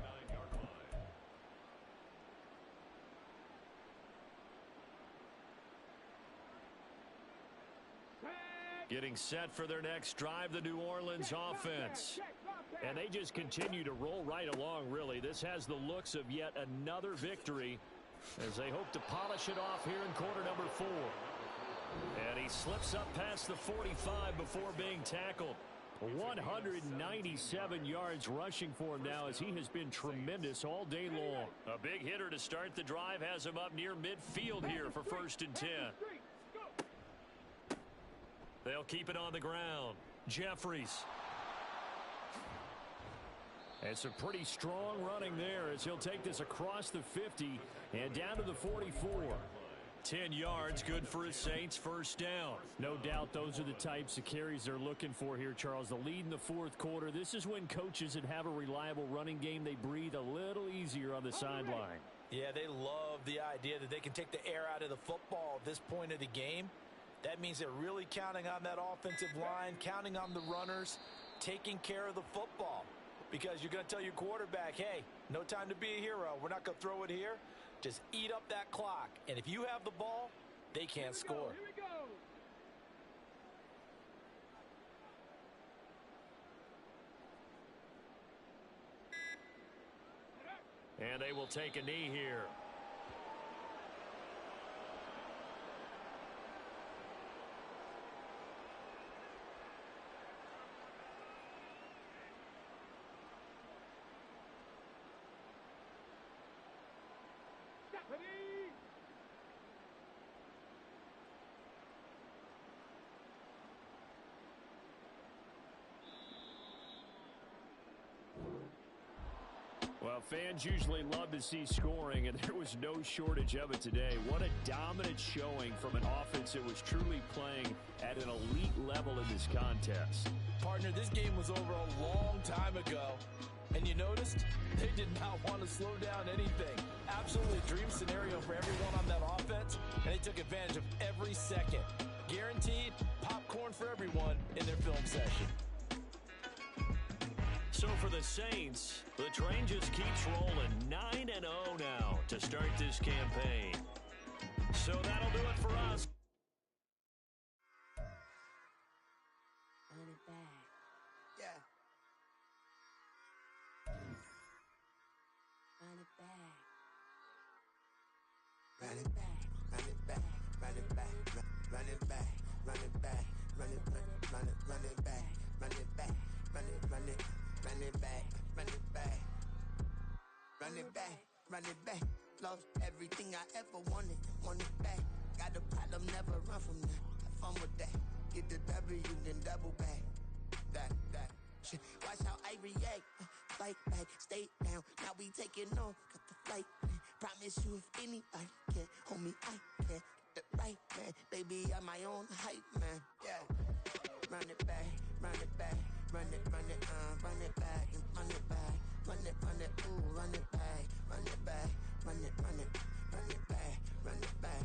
Getting set for their next drive, the New Orleans offense. And they just continue to roll right along, really. This has the looks of yet another victory as they hope to polish it off here in quarter number 4. And he slips up past the 45 before being tackled. 197 yards rushing for him now as he has been tremendous all day long. A big hitter to start the drive has him up near midfield here for 1st and 10. They'll keep it on the ground. Jeffries. And some pretty strong running there as he'll take this across the 50 and down to the 44. 10 yards, good for his Saints, first down. No doubt those are the types of carries they're looking for here, Charles. The lead in the fourth quarter. This is when coaches that have a reliable running game, they breathe a little easier on the sideline. Yeah, they love the idea that they can take the air out of the football at this point of the game. That means they're really counting on that offensive line, counting on the runners, taking care of the football. Because you're going to tell your quarterback, hey, no time to be a hero. We're not going to throw it here. Just eat up that clock. And if you have the ball, they can't score. Here we go. And they will take a knee here. Well, fans usually love to see scoring, and there was no shortage of it today. What a dominant showing from an offense that was truly playing at an elite level in this contest. Partner, this game was over a long time ago, and you noticed they did not want to slow down anything. Absolutely a dream scenario for everyone on that offense, and they took advantage of every second. Guaranteed popcorn for everyone in their film session. So for the Saints, the train just keeps rolling 9-0 now to start this campaign. So that'll do it for us. Run it back. Yeah. Run it back. Run it back. Run it back. Run it back. Run it back. Run it back. Run it back. Run it back. Run it back. Run it. Run it. Run it back, run it back, run it back, run it back. Lost everything I ever wanted, want it back. Got a problem, never run from that. Have fun with that. Get the W, then double back. That shit. Watch how I react. Fight back, stay down. Now we taking off, got the flight plan. Promise you, if anybody can, homie, I can. Get the right man, baby, I'm my own hype man. Yeah, run it back, run it back. Run it back, and run it back, run it, ooh, run it back, run it back, run it back, run it back.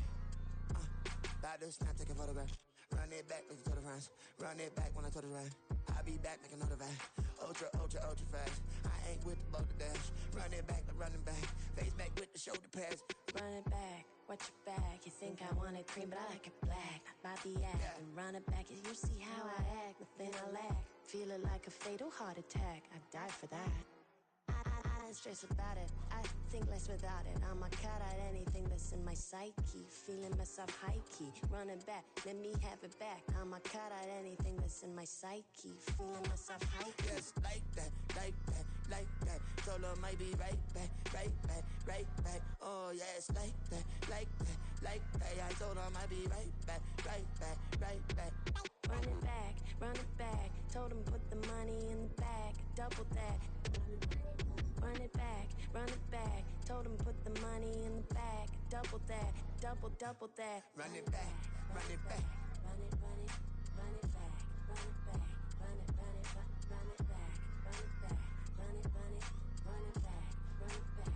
About to snap, taking photographs. Run it back, make it to the friends. Run it back when I told it right. I'll be back, make another back. Ultra fast. I ain't with the boulder dash. Run it back, running back. Face back with the shoulder pads. Run it back, watch your back. You think I want it cream, but I like it black. Not by the act. Yeah. And run it back, you see how I act. Nothing I lack. Feel it like a fatal heart attack. I'd die for that. I don't stress about it. I think less without it. I'ma cut out anything that's in my psyche. Feeling myself high key. Running back, let me have it back. I'ma cut out anything that's in my psyche. Feeling myself high key. Yes, like that, like that, like that. Told her might be right back, right back, right back. Oh yes, like that, like that, like that. I told her might be right back, right back, right back. Run it back, run it back. Told him put the money in the bag. Double that. Run it back, run it back. Told him put the money in the bag. Double that, double that. Run it back, run it back. Run it, run it, run it back. Run it back, run it, run it, run it back. Run it back, run it, run it, run it back. Run it back.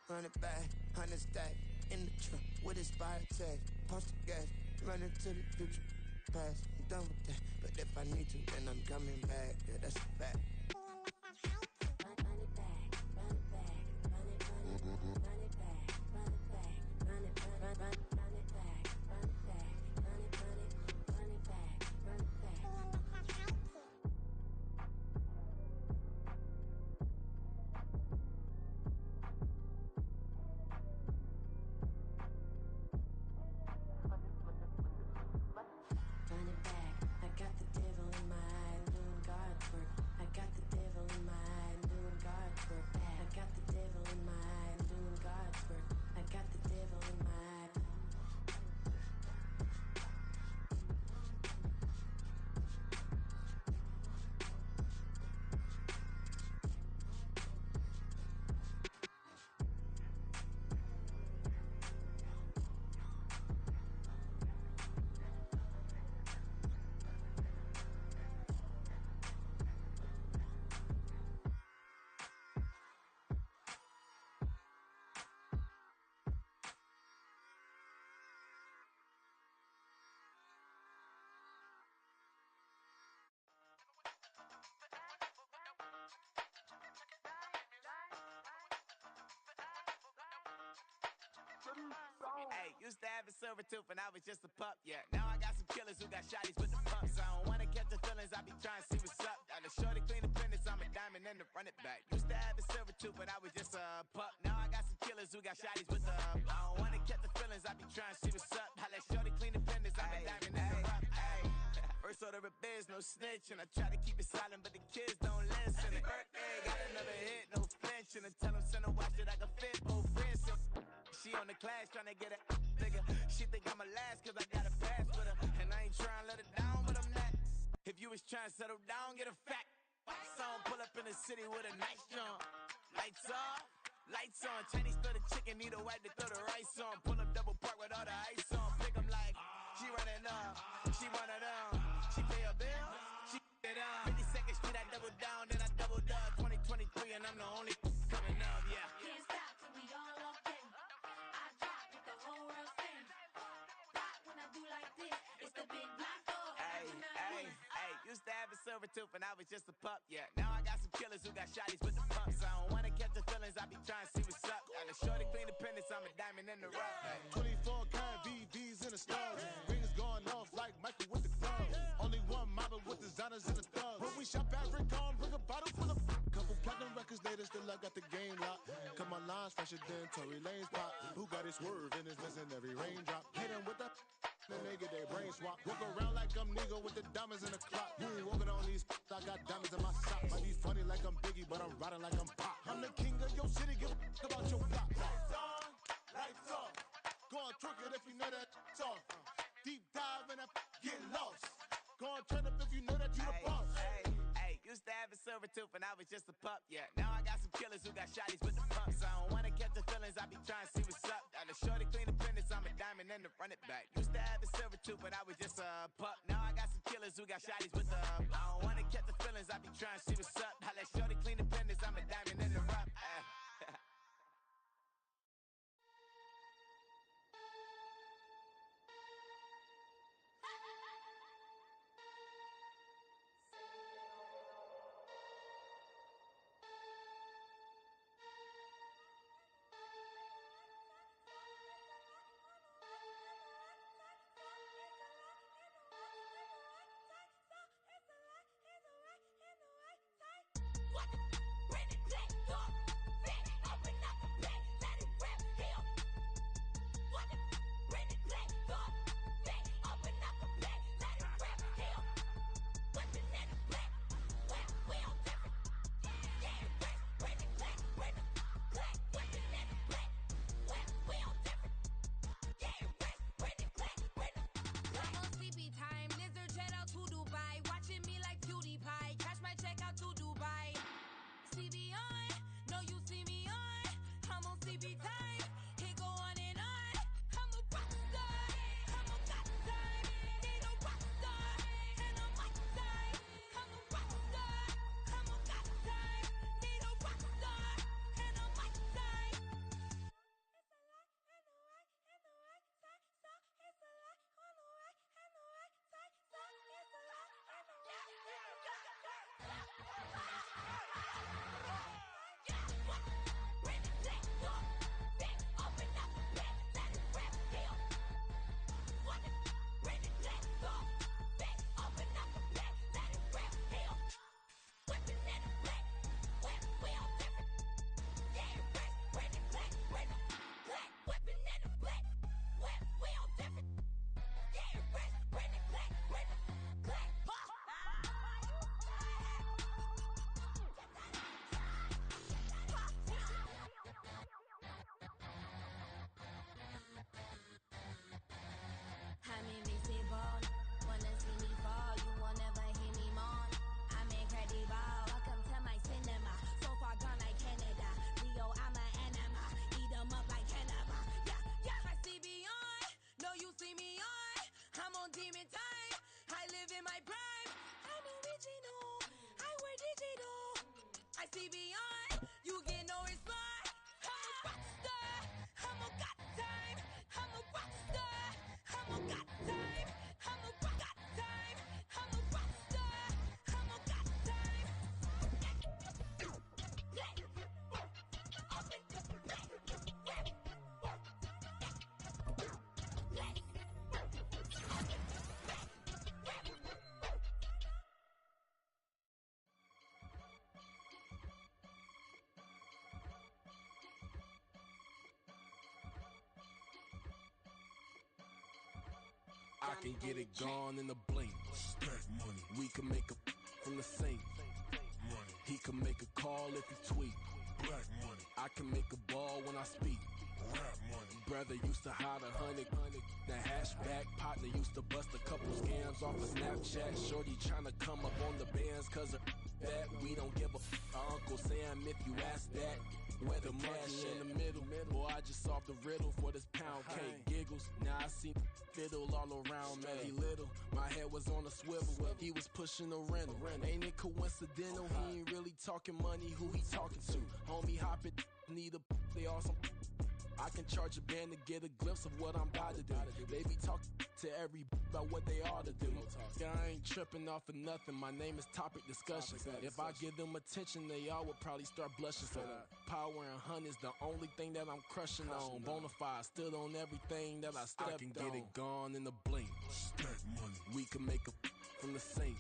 Run it back, 100 stack in the truck with expired tag. Punch the gas, running to the future. Past, I'm done with that. But if I need to, then I'm coming back. Yeah, that's a fact. Run it back, run it back, run it, run it, run it back, run it back, run it, run it back, run it back, run it, run it back, run it back. Run it back, I got the devil in my eye, doing God's work. I got Hey, used to have a silver tooth when I was just a pup, yeah. Now I got some killers who got shotties with the pumps. I don't wanna catch the feelings, I be trying to see what's up. Got a shorty clean the fitness, I'm a diamond and to run it back. Used to have a silver tooth when I was just a pup. Now I got some killers who got shotties with the I don't wanna catch the feelings, I be trying to see what's up. I let shorty clean the fitness, I'm a diamond and to run. First order of biz, no snitch, and I try to keep it silent, but the kids don't listen. Birthday, got another hit, no flinch, and I tell them send a watch that I can fit both wrists. She on the class trying to get it bigger. She think I'm a last cause I got a pass with her. And I ain't trying to let her down, but I'm not. If you was trying to settle down, get a fact. Song pull up in the city with a nice jump. Lights off, lights on. Chinese throw the chicken, need a wipe to throw the rice on. Pull up double park with all the ice on. Pick 'em like, she running up, she one of them. She pay her bill, she it up. 52nd Street, I double down, then I doubled up. 2023 and I'm the only coming up, yeah. Can't stop till we all locked in. I drop with the whole world sing. Rock when I do like this, it's the big black dog. Hey, used to have a silver tooth when I was just a pup, yeah. Now I got some killers who got shotties with the pumps. I don't wanna catch the feelings, I be trying to see what's up. Got a shorty clean the pendants, I'm a diamond in the rough. 24 karat VVs in the stars. Rings going off like Michael with the gloves. Only one model with designers in the thugs. When we shop at Rickon, bring a bottle full of couple platinum records later, still I got the game locked. Cause my lines fresher than Tory Lane's pop. Who got his swerve and is missing every raindrop. Hit them with the then they get their brain swap. Walk around like I'm nigga with the diamonds in the clock. You ain't walking on these I got diamonds in my socks. Might be funny like I'm Biggie, but I'm riding like I'm Pop. I'm the king of your city, give a about your block. Lights on, lights off. Go on, twerk it if you know that off. Deep dive and get lost. Go on, turn up if you know that you the boss. Hey, used to have a silver tooth when I was just a pup, yeah. Now I got some killers who got shotties with the pumps. I don't wanna catch the feelings, I be trying to see what's up. Got a shorty clean the pendants, I'm a diamond and to run it back. Used to have a silver tooth, but I was just a pup. Now I got some killers who got shotties with the I don't wanna catch the feelings, I be trying to see what's up. I let shorty clean the pendants, I'm a diamond in the rough. I can get it gone in a blink. Stack money. We can make a from the sink. Money. He can make a call if he tweet. Black money. I can make a ball when I speak. Rap money. Brother used to hide 100. The hashback partner used to bust a couple scams off of Snapchat. Shorty tryna come up on the bands cause of that. We don't give a Uncle Sam if you ask that. Where the cash in the middle. Boy, I just solved the riddle for this pound cake. Giggles, now I see fiddle all around, man. He little, my head was on a swivel. He was pushing a rental. Ain't it coincidental? He ain't really talking money. Who he talking to? Homie, hop it, need a they awesome. I can charge a band to get a glimpse of what I'm about to do. They be talking to every about what they ought to do. I ain't tripping off of nothing. My name is Topic Discussion. If I give them attention, they all would probably start blushing. So power and hunt is the only thing that I'm crushing on. Bonafide, stood on everything that I stepped on. I can get it gone in a blink. Stack money. We can make a from the sink.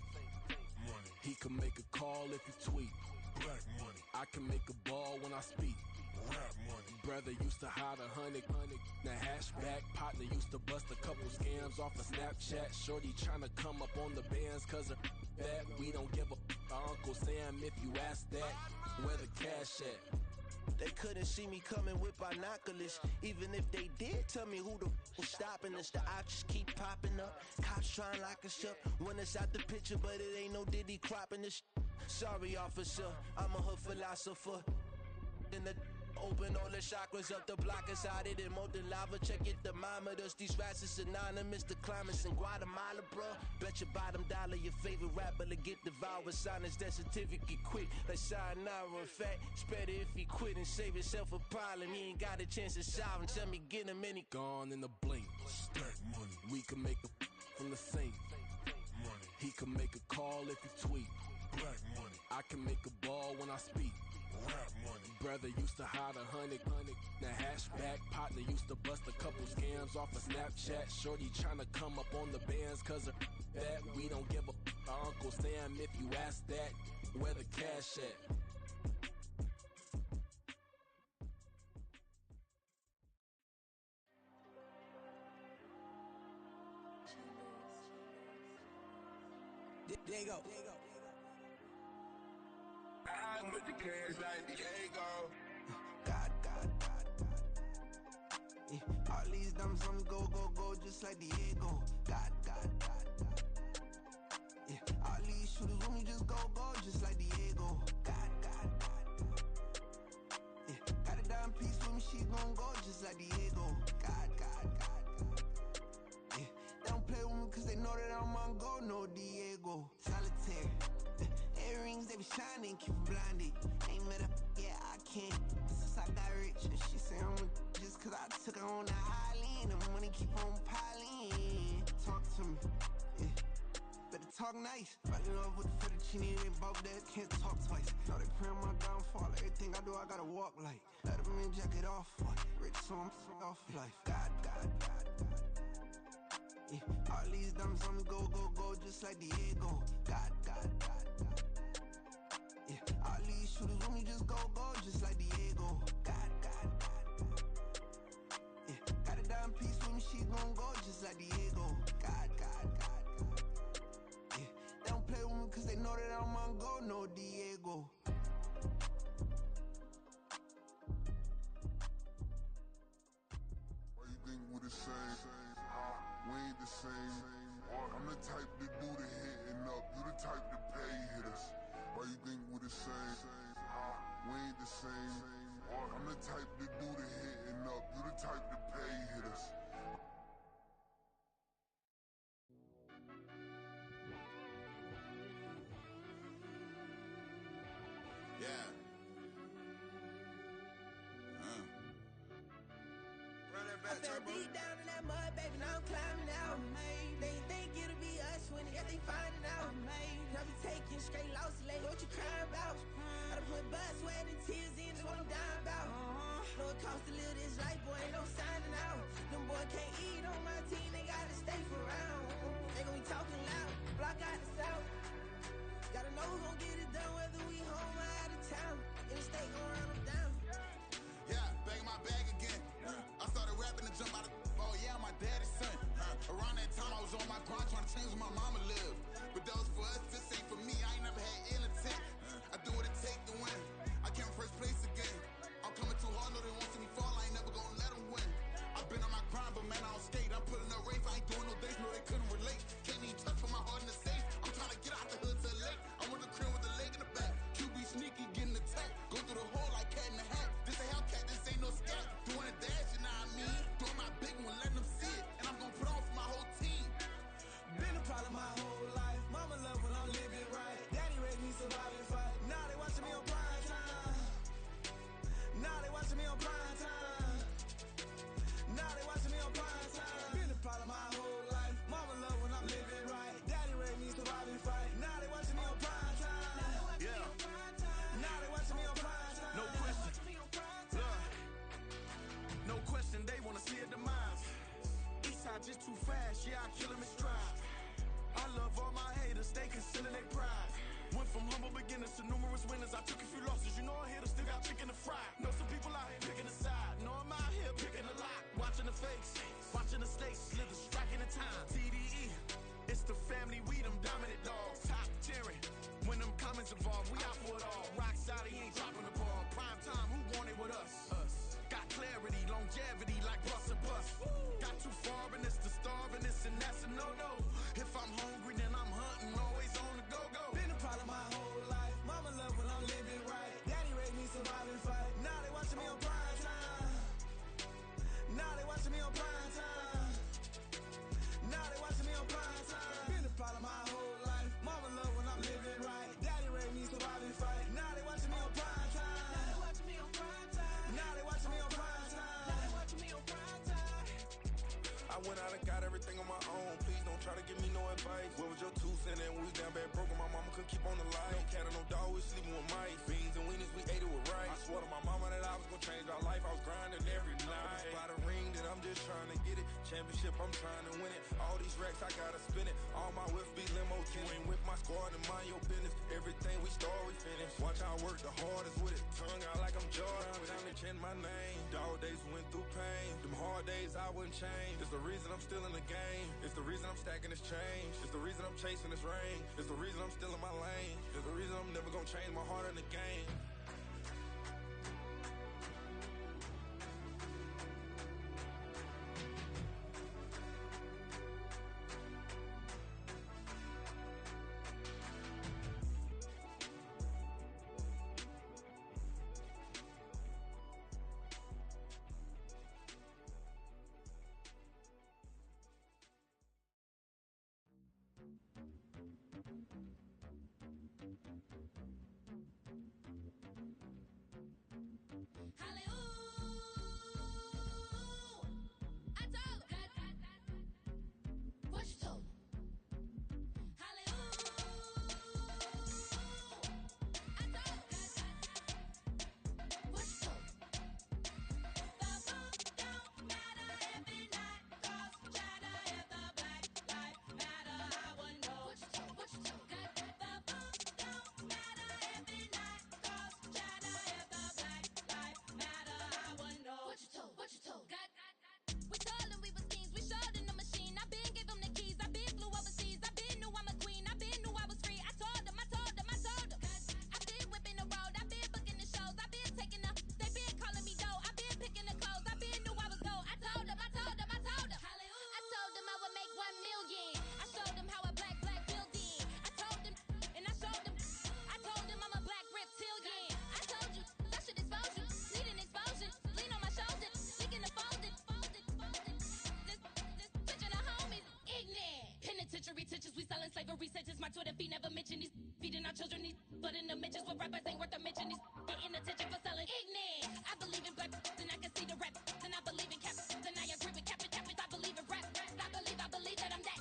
Money. He can make a call if he tweet. Black money. I can make a ball when I speak. Rap money. Brother used to hide 100. The hashback partner used to bust a couple scams off of Snapchat. Shorty tryna come up on the bands cause of that. We don't give a Uncle Sam if you ask that. Where the cash at? They couldn't see me coming with binoculars. Even if they did tell me who the was stopping us, the options keep popping up. Cops trying lock us up. Want us out the picture, but it ain't no Diddy cropping this. Sorry, officer, I'm a hood philosopher. In the open all the chakras up the block inside it and molten lava. Check it, thermometers. These rats is synonymous. The climates in Guatemala, bro. Bet your bottom dollar your favorite rapper to get devoured. Sign his death certificate quick. Like sayonara. In fact, it's better if he quit and save himself a problem. He ain't got a chance to solve him. Tell me get him any. Gone in a blink. Stack money. We can make a from the sink. Money. He can make a call if he tweet. Black money. I can make a ball when I speak. Rap money. Brother used to hide 100. The hashback partner used to bust a couple scams off of Snapchat. Shorty tryna come up on the bands cause of that. We don't give a Uncle Sam if you ask that. Where the cash at? There you go. I'm with the cash like Diego. God. Yeah. All these dumb some go, just like Diego. God. Yeah. All these shooters when we just go, just like Diego. God. Yeah. Got a dime piece with me, she gon' go just like Diego. God. Yeah. They don't play with me cause they know that I'm on go, no Diego. Solitaire. Earrings, they be shining, keep blinded. Ain't met up, yeah, I can't. Since I got rich, she say I'm just cause I took her on the island. The money keep on piling. Talk to me, yeah. Better talk nice. Falling love with the fettuccine, they both that can't talk twice. Know they pray on my downfall. Everything I do, I gotta walk like. Let them in, jacket off. Rich, so I'm off life. God. Yeah. All these dumb some go, just like Diego. God. Yeah, all these shooters when we just go, just like Diego. God. Yeah, got a dime piece with me, she gon' go just like Diego. God. Yeah, they don't play with me cause they know that I'm on go, no Diego. Why you think we the same? We ain't the same. I'm the type to do the hitting up, you the type to pay hitters. Why you think we the same? We ain't the same. I'm the type to do the hitting up, you the type to pay hitters. Yeah. I fell deep down in that mud, baby, now I'm climbing out. They think it'll be us when they finding out. I be taking straight losses, lady, what you crying about? I done put blood, sweat, and tears in, that's what I'm dying about. Know it costs to live this life, boy, ain't no signing out. Them boy can't eat on my team, they gotta stay for round. They gon' be talking loud, block out the south. Gotta know who gon' get it done, whether we home or out of town. Interstate gon' run them down. Yeah, back in my bag again. I started rapping to jump out of. Oh yeah, my daddy's son. Around on my grind trying to change where my mama live. But that was for us, this ain't for me. I ain't never had ill intent. I do what it take to win. I came first place again. I'm coming too hard, no they won't see me fall. I ain't never gonna let them win. I've been on my grind, but man, I don't skate. I'm pulling up race, I ain't doing no days, no they couldn't relate. Can't even touch for my heart in the safe. I'm trying to get out the hood to the lake. I'm with the crib with the leg in the back. QB sneaky, getting attacked. Go through the hole like cat in the hat. This a Hellcat, this ain't no scat. Doing a dash, you know what I mean? Doing my big one, letting them see it. And I'm gonna put on for my whole team. Been a problem my whole life. Mama love when I'm living right. Daddy raised me survive and fight. Now they watching me on prime time. Now they watching me on prime time. Now they watching me on prime time. Been a problem my whole life. Mama love when I'm living right. Daddy raised me survive and fight. Now they watching me on prime time. Yeah. Now they watching me on prime time. No question. Look. No question, they wanna see a demise. Eastside just too fast, yeah, I kill him in stride. I love all my haters, they consider they pride. Went from humble beginners to numerous winners. I took a few losses, you know I hit 'em, still got chicken to fry. Know some people out here picking a side. Know I'm out here picking a lot. Watching the face, watching the stakes, slither, striking the time. TDE, it's the family, we them dominant dogs. Top tiering, when them comments involved, we out for it all. Rock solid, he ain't dropping the ball. Prime time, who want it with us? Got clarity, longevity, like bus and bus. Got too far in this to starve in this, and that's a no-no. If I'm hungry, then I'm hunting, always on the go-go. Been a problem my whole life. Mama love when I'm living right. Daddy raised me survive and fight. Now they watching me on prime time. Now they watching me on prime time. Now they watching me on prime time. Been a problem my whole life. Mama love when I'm living right. Daddy raised me survive and fight. Now they watching me on prime time. Now they watching me on prime time. Now they watching me on prime time. Now they watching me on prime time. I went out and got everything on my own. Please don't try to give me no advice. What was your 2 cents? And we was down bad broke and my mama couldn't keep on the light. No cat or no dog, we sleeping with mice. Beans and weenies, we ate it with rice. I swore to my mama that I was gonna change our life. I was grinding every night. By the ring that I'm just trying to get it. Championship, I'm trying to win it. All these racks, I gotta spin it. All my whips be limo. You ain't with my squad and mind your business. Everything we start, we finish. Watch how I work the hardest with it. Tongue out like I'm Jordan. Time to change my name. Dog days went through pain. Them hard days I wouldn't change. It's the reason I'm still in the game. It's the reason I'm stacking this change. It's the reason I'm chasing this rain. It's the reason I'm still in my lane. It's the reason I'm never gonna change my heart in the game. Tensions, we selling slavery sentences. My Twitter feed never mention these feeding our children. These but in the mentions with rappers ain't worth a mention. These getting attention for selling ignorant. I believe in black and I can see the rap. And I believe in cap and I agree with cap and I believe in rap. I believe that I'm that.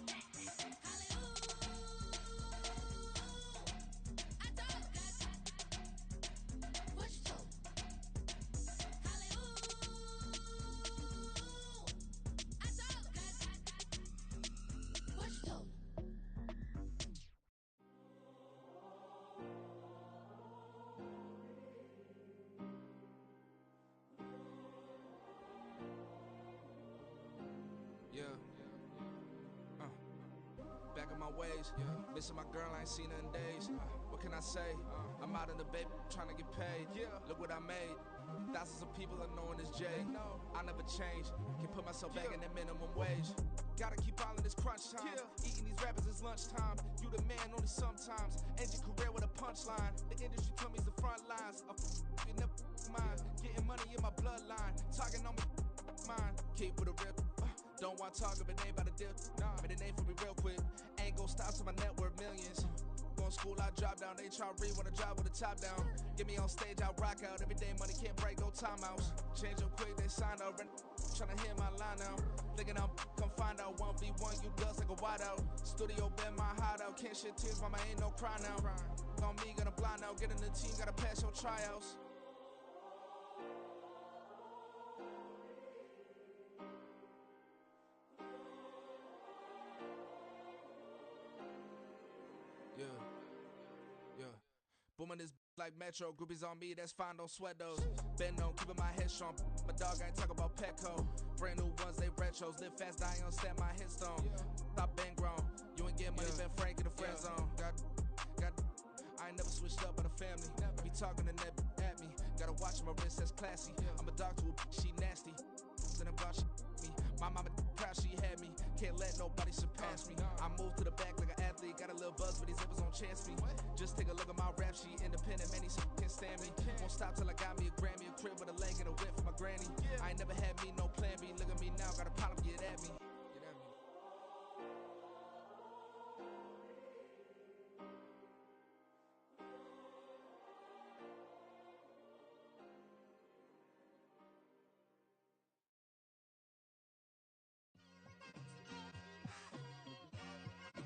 ways. Missing my girl, I ain't seen her in days. What can I say? I'm out in the baby, trying to get paid. Look what I made. Thousands of people are knowing this Jay. I never change. Can put myself back in that minimum wage. Gotta keep all in this crunch time. Eating these rappers is lunchtime. You the man only sometimes. End your career with a punchline. The industry told me it's the front lines. You never mind. Getting money in my bloodline. Talking on me, mine. Keep with a rip. Don't want to talk if it ain't about a dip. But it ain't for me real quick. Ain't gon' stop till my net worth millions. Going school, I drop down. They try to read when I drive with the top down. Get me on stage, I rock out. Every day money can't break, no timeouts. Change up quick, they signed out. Tryna hear my line now. Thinking I'm come find out 1v1, you dust like a wideout. Studio been my hideout. Can't shed tears, mama ain't no cry now. On me, gonna blind out. Get in the team, gotta pass your tryouts. Booming this like Metro, groupies on me, that's fine, don't sweat those. Been on, keeping my head strong. My dog ain't talking about Petco. Brand new ones, they retros. Live fast, dying on set, my headstone. Stop been grown. You ain't getting money, been Frank in the friend zone. Got, I ain't never switched up on the family. Be talking to that at me. Gotta watch my wrist, that's classy. I'm a dog to a she nasty. Then I'm gone, she me. My mama proud she had me. Can't let nobody surpass me. I moved to the back like an athlete. Got a little buzz, but these zippers don't chance me. Just take a look at my rap sheet. Independent, man, these can't stand me. Won't stop till I got me a Grammy. A crib with a leg and a whip for my granny. I ain't never had me no plan B. Look at me now, got a problem, get at me.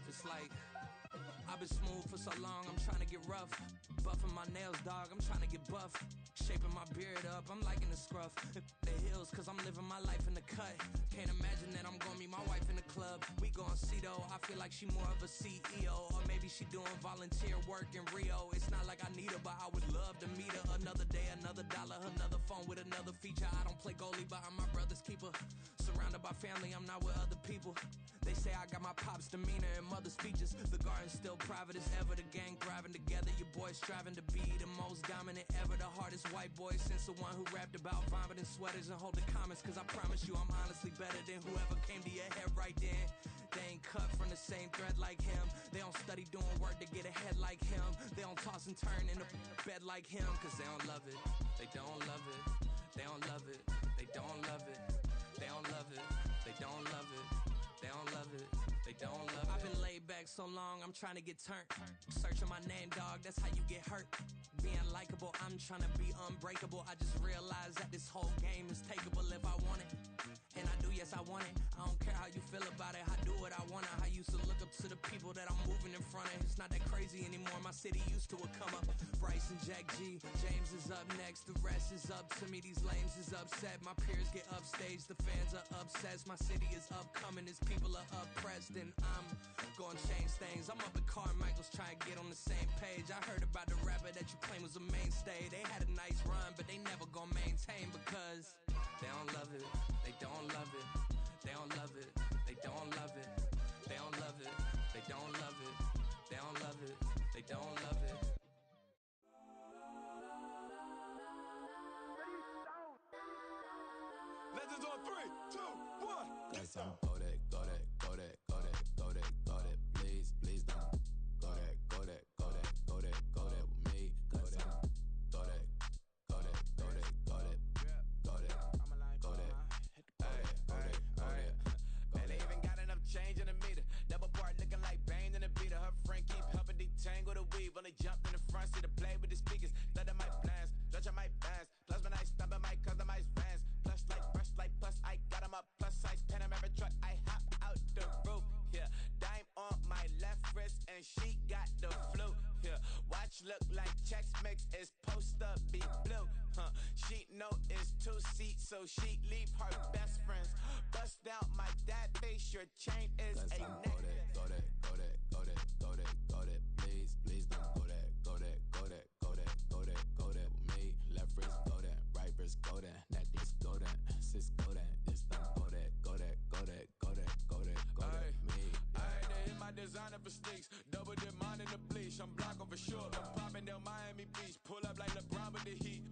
It's like I've been smooth for so long, I'm trying to get rough. Buffing my nails, dog, I'm trying to get buff. Shaping my beard up, I'm liking the scruff. The hills, cause I'm living my life in the cut. Can't imagine that I'm gonna meet my wife in the club. We gon' see though, I feel like she more of a CEO. Or maybe she doing volunteer work in Rio. It's not like I need her, but I would love to meet her. Another day, another dollar, another phone with another feature. I don't play goalie, but I'm my brother's keeper. Surrounded by family, I'm not with other people. They say I got my pop's demeanor and mother's features. The garden's still private as ever. The gang thriving together. Your boys striving to be the most dominant ever. The hardest white boy since the one who rapped about vomiting sweaters and hold the comments. Cause I promise you I'm honestly better than whoever came to your head right then. They ain't cut from the same thread like him. They don't study doing work to get ahead like him. They don't toss and turn in the bed like him. Cause they don't love it. They don't love it. They don't love it. They don't love it. They don't love it. They don't love it. They don't love it. They don't love it. I've been laid back so long, I'm trying to get turned. Searching my name, dog, that's how you get hurt. Being likable, I'm trying to be unbreakable. I just realized that this whole game is takeable if I want it. And I do, yes, I want it. I don't care how you feel about it. I do what I want. I used to look up to the people that I'm moving in front of. It's not that crazy anymore. My city used to a come up. Bryce and Jack G. James is up next. The rest is up to me. These lames is upset. My peers get upstaged. The fans are obsessed. My city is upcoming. His people are oppressed. And I'm gonna change things. I'm up at Carmichael's trying to get on the same page. I heard about the rapper that you claim was a mainstay. They had a nice run, but they never gonna maintain because they don't love it. They don't love it. They don't love it. They don't love it. They don't love it. They don't love it. They don't love it. They don't love it. Legends on 3, 2, 1. Cause I'm Kodak, Kodak, Kodak, Kodak, Kodak, Kodak. Please, please don't. Kodak, Kodak, Kodak, Kodak, Kodak with me. Cause I'm Kodak, Kodak, Kodak, Kodak, Kodak, Kodak. Man, they even got enough change in the meter. Double part looking like Bane in the beater. Her friend keep helping detangle the weave. Only jumped in the front seat to play with the speakers. Let them mic blast, Dutch I might blast. Plus when I stop at my customized vans. Plus like brush like plus I got them up. Plus size Panamera truck. I hop out the roof. Yeah, dime on my left wrist and she got the flu. Yeah, watch look like Chex Mix is post up be blue. She know it's 2 seats, so she leave her best friends. Bust out my dad face, your chain is a necklace. Kodak, Kodak, Kodak, Kodak, Kodak. Please, please don't Kodak, Kodak, Kodak, Kodak, Kodak, Kodak with me. Left wrist Kodak, right wrist Kodak, necklace Kodak, sis Kodak. This don't Kodak, Kodak, Kodak, Kodak, Kodak, Kodak, me. I had to hit my designer for sneaks. Double the mine in the bleach. I'm block for sure. I'm popping down Miami Beach. Pull up like LeBron with the heat.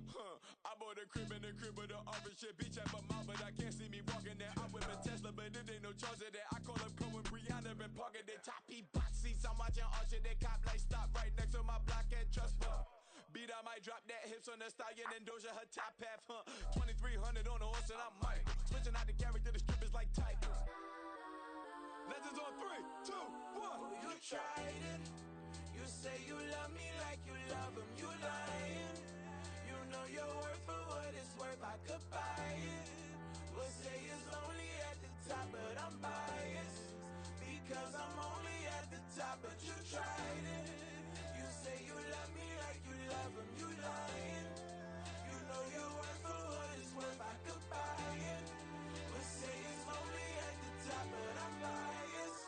I bought a crib in the crib with the office shit. Beach at my mouth, but I can't see me walking there. I whip a Tesla, but it ain't no charge of that. I call up Cole and Brianna and parking their top heat box seats. I'm watching Archer, they cop like stop right next to my block at Trust Bar. Beat, I might drop that hips on the stallion and Doja her top half, 2300 on the horse and I'm Michael. Switching out the character, the strippers like Tigers. Legends on 3, 2, 1. You tried it. You say you love me like you love him. You lying. You know your worth for what it's worth. I could buy it. We'll say it's only at the top, but I'm biased because I'm only at the top. But you tried it. You say you love me like you love him. You lying. You know your worth for what it's worth. I could buy it. We'll say it's only at the top, but I'm biased.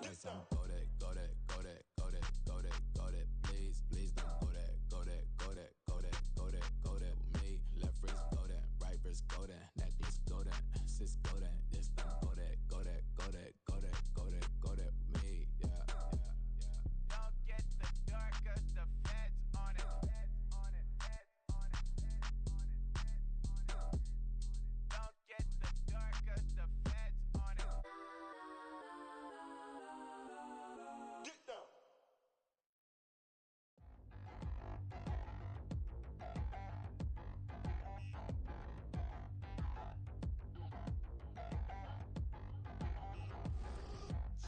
Yes, I'm go that, go that, go that, go that, go that, go that. Please, please don't go that, go that, go that, go that, go that, go that with me. Left wrist go that, right wrist go that, necklace go that, sis go that, this time go that, go that, go that, go that, go that, go that with me. Yeah, yeah, yeah. Don't get the dark 'cause the feds on it. Don't get the dark 'cause the feds on it. Get down.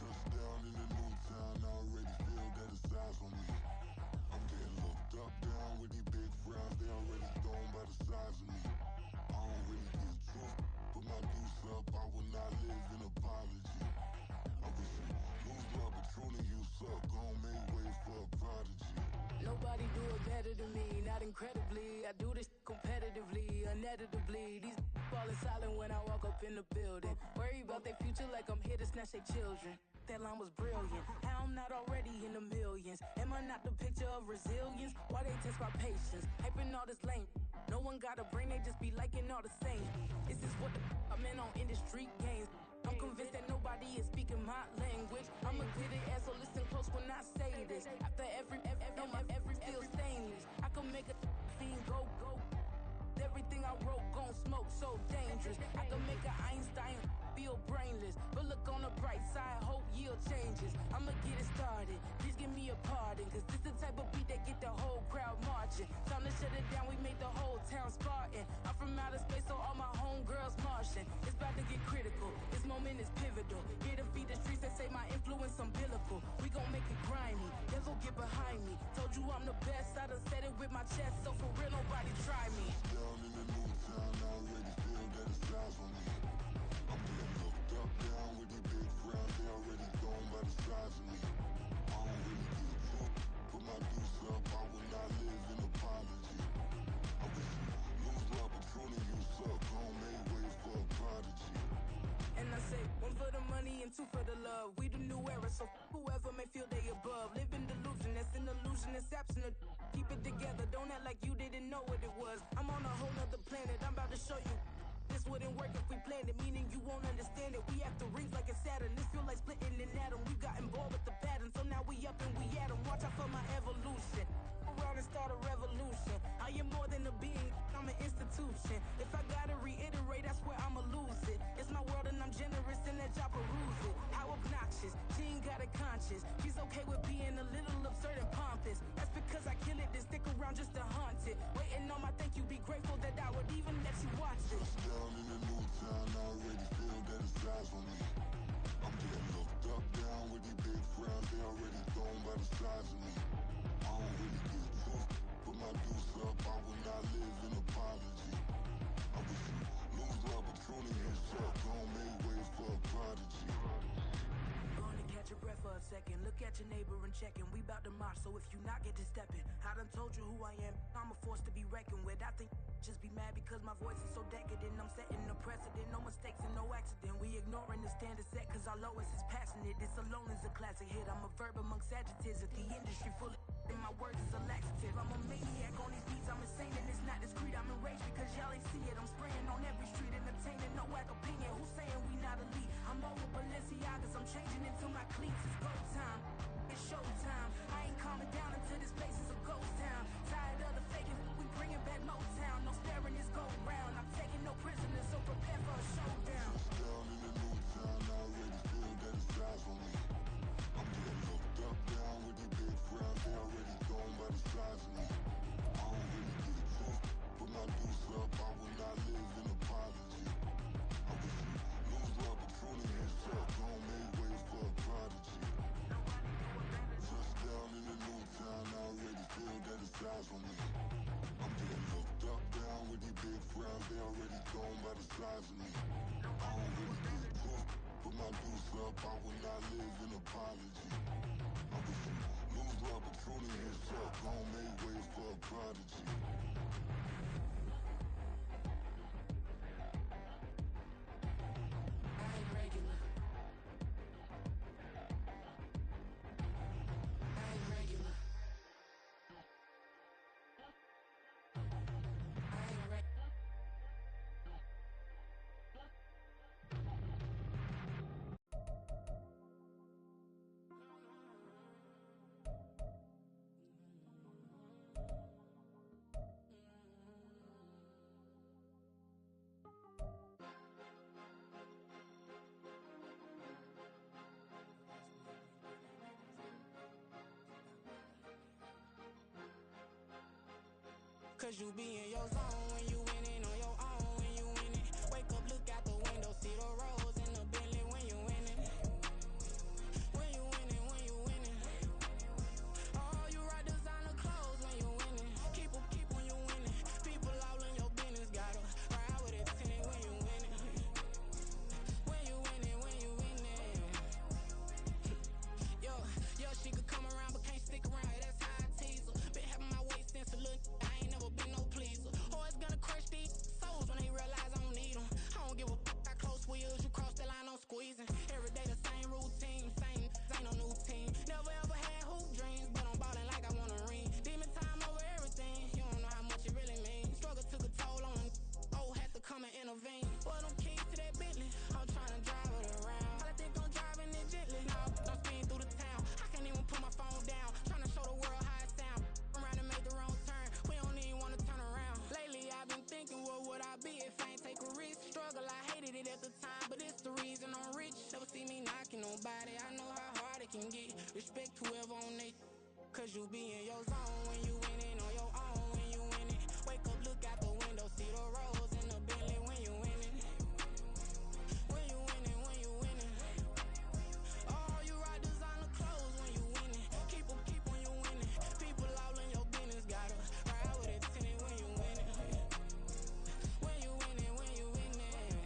Touchdown in the new town, I already feel that it's eyes on me. I'm getting looked up, down with these big frowns, they already thrown by the size of me. I don't really give truth, put my deuce up, I will not live in apology. I wish you lose love, but truly you suck, gon' make way for a prodigy. Nobody do it better than me, not incredibly. I do this competitively, uneditably. These falling silent when I walk up in the building. Worry about their future like I'm here to snatch their children. That line was brilliant. How I'm not already in the millions? Am I not the picture of resilience? Why they test my patience? Hyping all this lame. No one got a brain, they just be liking all the same. This is what the I'm in on industry games. I'm convinced that nobody is speaking my language. I'm a good ass, so listen close when I say this. After every feel stainless. I can make a fiend go. Everything I wrote gon' smoke, so dangerous. I can make an Einstein feel brainless. But look on the bright side, hope yield changes. I'ma get it started, please give me a pardon. Cause this the type of beat that get the whole crowd marching. Time to shut it down, we made the whole town Spartan. I'm from outer space, so all my homegirls Martian. It's about to get critical, this moment is pivotal. Here to feed the streets that say my influence umbilical. We gon' make it grimy, devil get behind me. Told you I'm the best, I done said it with my chest. So for real, nobody try me. Down in the new town, I already feel that it's eyes on me. I'm getting looked up, down with these big frowns, they already thrown by the size of me. I don't really give truth, put my deuce up, I will not live in apology. I wish you lose love, but truly you suck, gon' make way for a prodigy. And I say, one for the money and two for the love. We the new era, so whoever may feel they above. Live in delusion, that's an illusion, it's absent. Keep it together, don't act like you didn't know what it was. I'm on a whole nother planet, I'm about to show you. This wouldn't work if we planned it, meaning you won't understand it. We have to rings like a Saturn, this feel like splitting an atom. We got involved with the pattern, so now we up and we at 'em. Watch out for my evolution. Around and start a revolution. I am more than a being, I'm an institution. If I gotta reiterate, that's where I'ma lose it. It's my world and I'm generous and let y'all peruse it. How obnoxious, she ain't got a conscience. She's okay with being a little absurd and pompous. That's because I kill it, then stick around just to haunt it. Waiting on my thank you, be grateful that I would even let you watch it. Down in the new town, I already feel that it's eyes on me. I'm getting looked up, down with these big frowns, they already thrown by the size of me. I don't really give truth, put my deuce up, I will not live in apology. I wish you lose love, but truly you suck, gon' make way for a prodigy. Gonna catch your breath for a second. Look at your neighbor and check in. We bout to march, so if you not get to stepping. I done told you who I am. I'm a force to be reckoned with. I think just be mad because my voice is so decadent. I'm setting a precedent. No mistakes and no accident. We ignoring the standard set cause our lowest is passionate. This alone is a classic hit. I'm a verb amongst adjectives. If the industry full of and my words is a laxative. I'm a maniac on these beats. I'm insane and it's not discreet. I'm enraged because y'all ain't see it. I'm spraying on every street, entertaining no whack opinion. Who's saying we not elite? I'm over Balenciagas. I'm eyes on me. I'm getting looked up, down with these big frowns. They already gone by the size of me. I don't really get put my deuce up. I will not live in apology. I'm if you lose the opportunity, it's up. Long made ways for a prodigy. Cause you be in your zone when you winning on your own when you winning. Wake up, look out the window, see the rose in the Bentley when you winning. When you winning, when you winning. Oh, you rock designer clothes when you winning. Keep when you winning. People all in your business, gotta ride with it tinted when you winning. When you winning, when you winning. Yo, she could come around but can't stick around, that's how I tease her. Been having my waist since a little, I ain't never been no pleaser. Always gonna crush these souls when they realize I don't need them. I don't give a I close wheels, you cross the line, I'm squeezing. Every day the same routine, same, ain't no new team. Never ever had hoop dreams, but I'm ballin' like I want a ring. Demon time over everything, you don't know how much it really means. Struggle took a toll on them, had to come and intervene. Boy, them keys to that Bentley, I'm trying to drive it around. I think I'm driving it gently, now I'm speeding through the town. I can't even put my phone down, trying to show the world how it sound. Around and make the wrong turn, we don't even wanna turn around. Lately I've been thinking, what would I be if I ain't take a risk? Struggle, I hated it at the time, but it's the reason I'm rich. Never see me knocking nobody, I know how hard it can get. Respect whoever on they, cause you be in your zone when you winning on your own when you winning. Wake up, look out the window, see the rose in the Bentley when you winning. When you winning, when you winning. Oh, you rock designer clothes when you winning. Keep when you winning. People all in your business, gotta ride with it tinted when you winning. When you winning, when you winning.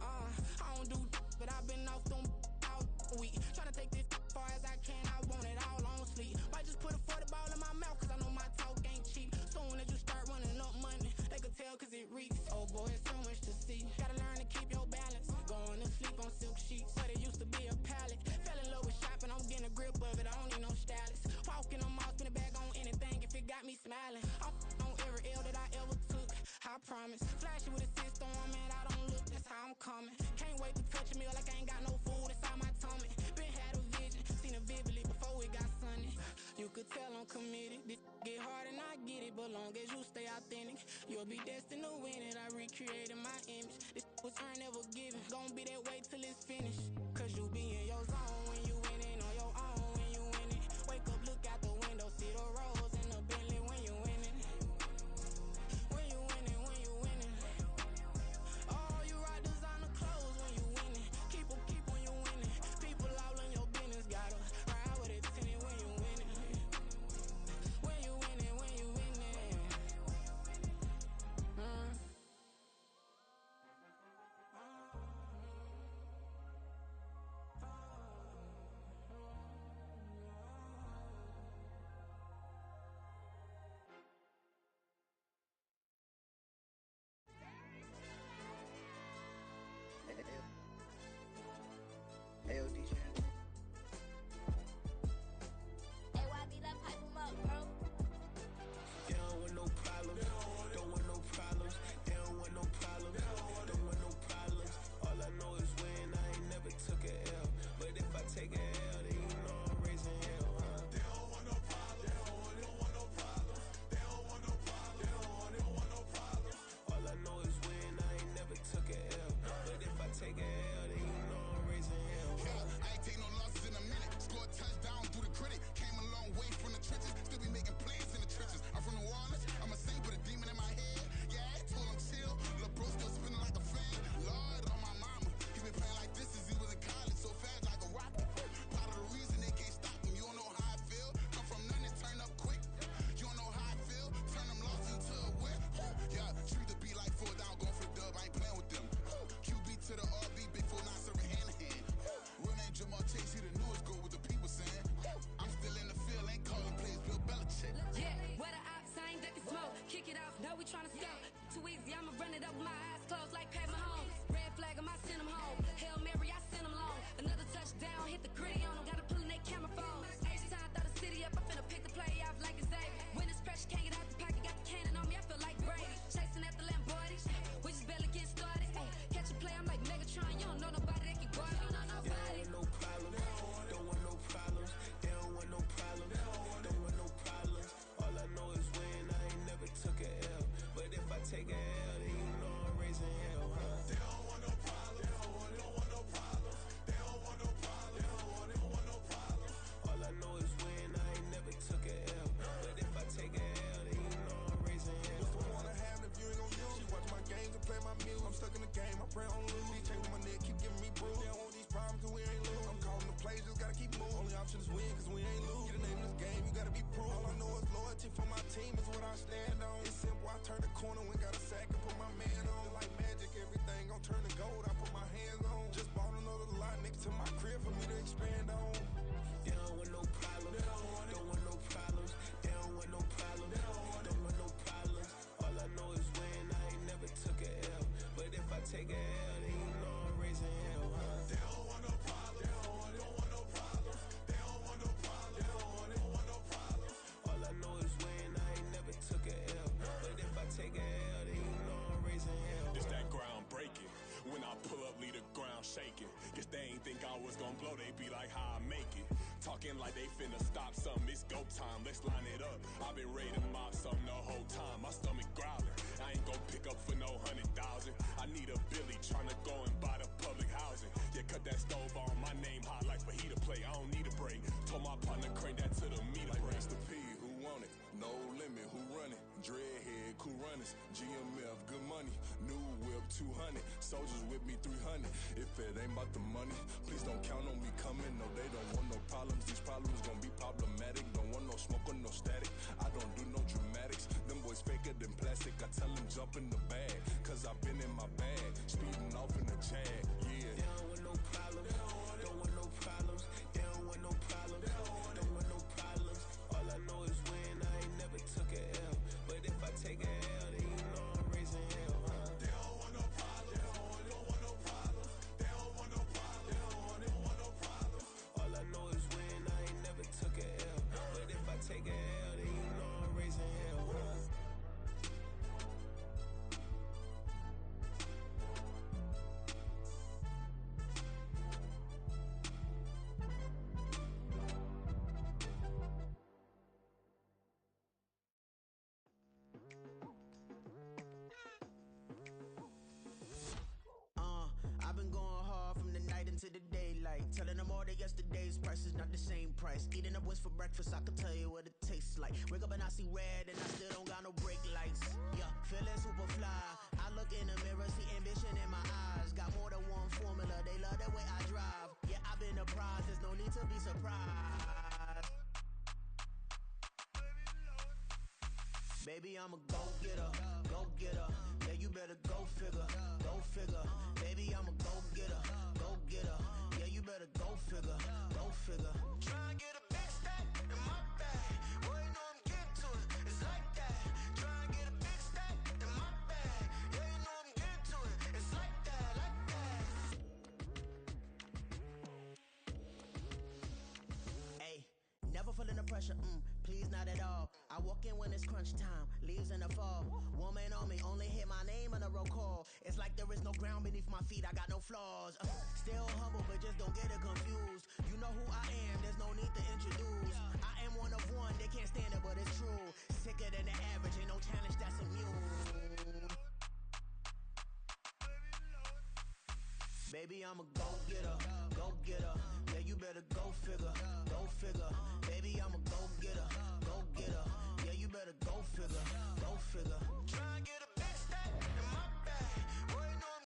I don't do but I've been off them all week. Tryna take this far as I can, I want it all on sleep. Might just put a 40 ball in my mouth, cause I know my talk ain't cheap. Soon as you start running up money, they could tell cause it reeks. Oh boy, it's so much to see. Gotta learn to keep your balance. Going to sleep on silk sheets, but it used to be a pallet. Fell in love with shopping, I'm getting a grip of it, I don't need no stylist. Walking them off, spin a bag on anything if it got me smiling. I'm on every L that I ever took, I promise. Flashy with a system on, man, I don't look, that's how I'm coming. Can't wait to touch a meal like I ain't got no food inside my tummy. Been had a vision, seen it vividly before it got sunny. You could tell I'm committed. This get hard and I get it, but long as you stay authentic, you'll be destined to win it. I recreated my image. This was earned, never given. Gonna be that way till it's finished. Cause you be in your zone when you winning on your own when you winning. Wake up, look out the window, see the rose in the Bentley when you winning. When you winning, when you winning. Oh, you rock designer clothes when you winning. Keep when you winning. People all in your business, gotta ride with it tinted when you winning. When you winning, when you winning. was gon' blow, they be like, how I make it. Talking like they finna stop something, it's go time, let's line it up. I've been ready to mop something the whole time, my stomach growling. I ain't gon' pick up for no 100,000. I need a Billy tryna go and buy the public housing. Yeah, cut that stove on, my name hot like fajita play. I don't need a break. Told my partner crank that to the meter like break. Mr. P, who want it? No limit, who run it? Dreadhead, cool runners. GMF, good money. New whip, 200. Soldiers with me, 300. If it ain't about the money, please don't count on me coming. No, they don't want no problems. These problems gon' be problematic. Don't want no smoke or no static. I don't do no dramatics. Them boys faker than plastic. I tell them jump in the bag, cause I've been in my bag. Speeding off in the Jag, yeah. They don't want no problems. Don't want no problems. They don't want no problems. Don't want no problems. All I know is win. I ain't never took a L. But if I take a L, then you know I'm raising hell, huh? They don't want no problems. They don't want no problems. They don't want no problems. They don't want no problems. All I know is win. I ain't never took a L. But if I take a L, then you know I'm raising hell, huh? I've been going hard from the night into the daylight. Telling them all that yesterday's price is not the same price. Eating up what's for breakfast, I can tell you what it tastes like. Wake up and I see red and I still don't got no brake lights. Yeah, feeling super fly. I look in the mirror, see ambition in my eyes. Got more than one formula, they love the way I drive. Yeah, I've been a prize, there's no need to be surprised. Baby, I'm a go-getter, go-getter. Yeah, you better go figure, go figure. Baby, I'm a go-getter, go-getter. Yeah, you better go figure, go figure. Try and get a big stack in my bag. Boy, you know I'm getting to it, it's like that. Try and get a big stack in my bag. Yeah, you know I'm getting to it, it's like that, like that. Hey, never feeling the pressure, please not at all. I walk in when it's crunch time, leaves in the fall. Woman on me, only hit my name on a roll call. It's like there is no ground beneath my feet, I got no flaws. Still humble, but just don't get it confused. You know who I am, there's no need to introduce. I am one of one, they can't stand it, but it's true. Sicker than the average, ain't no challenge that's immune. Baby, I'm a go-getter, go-getter.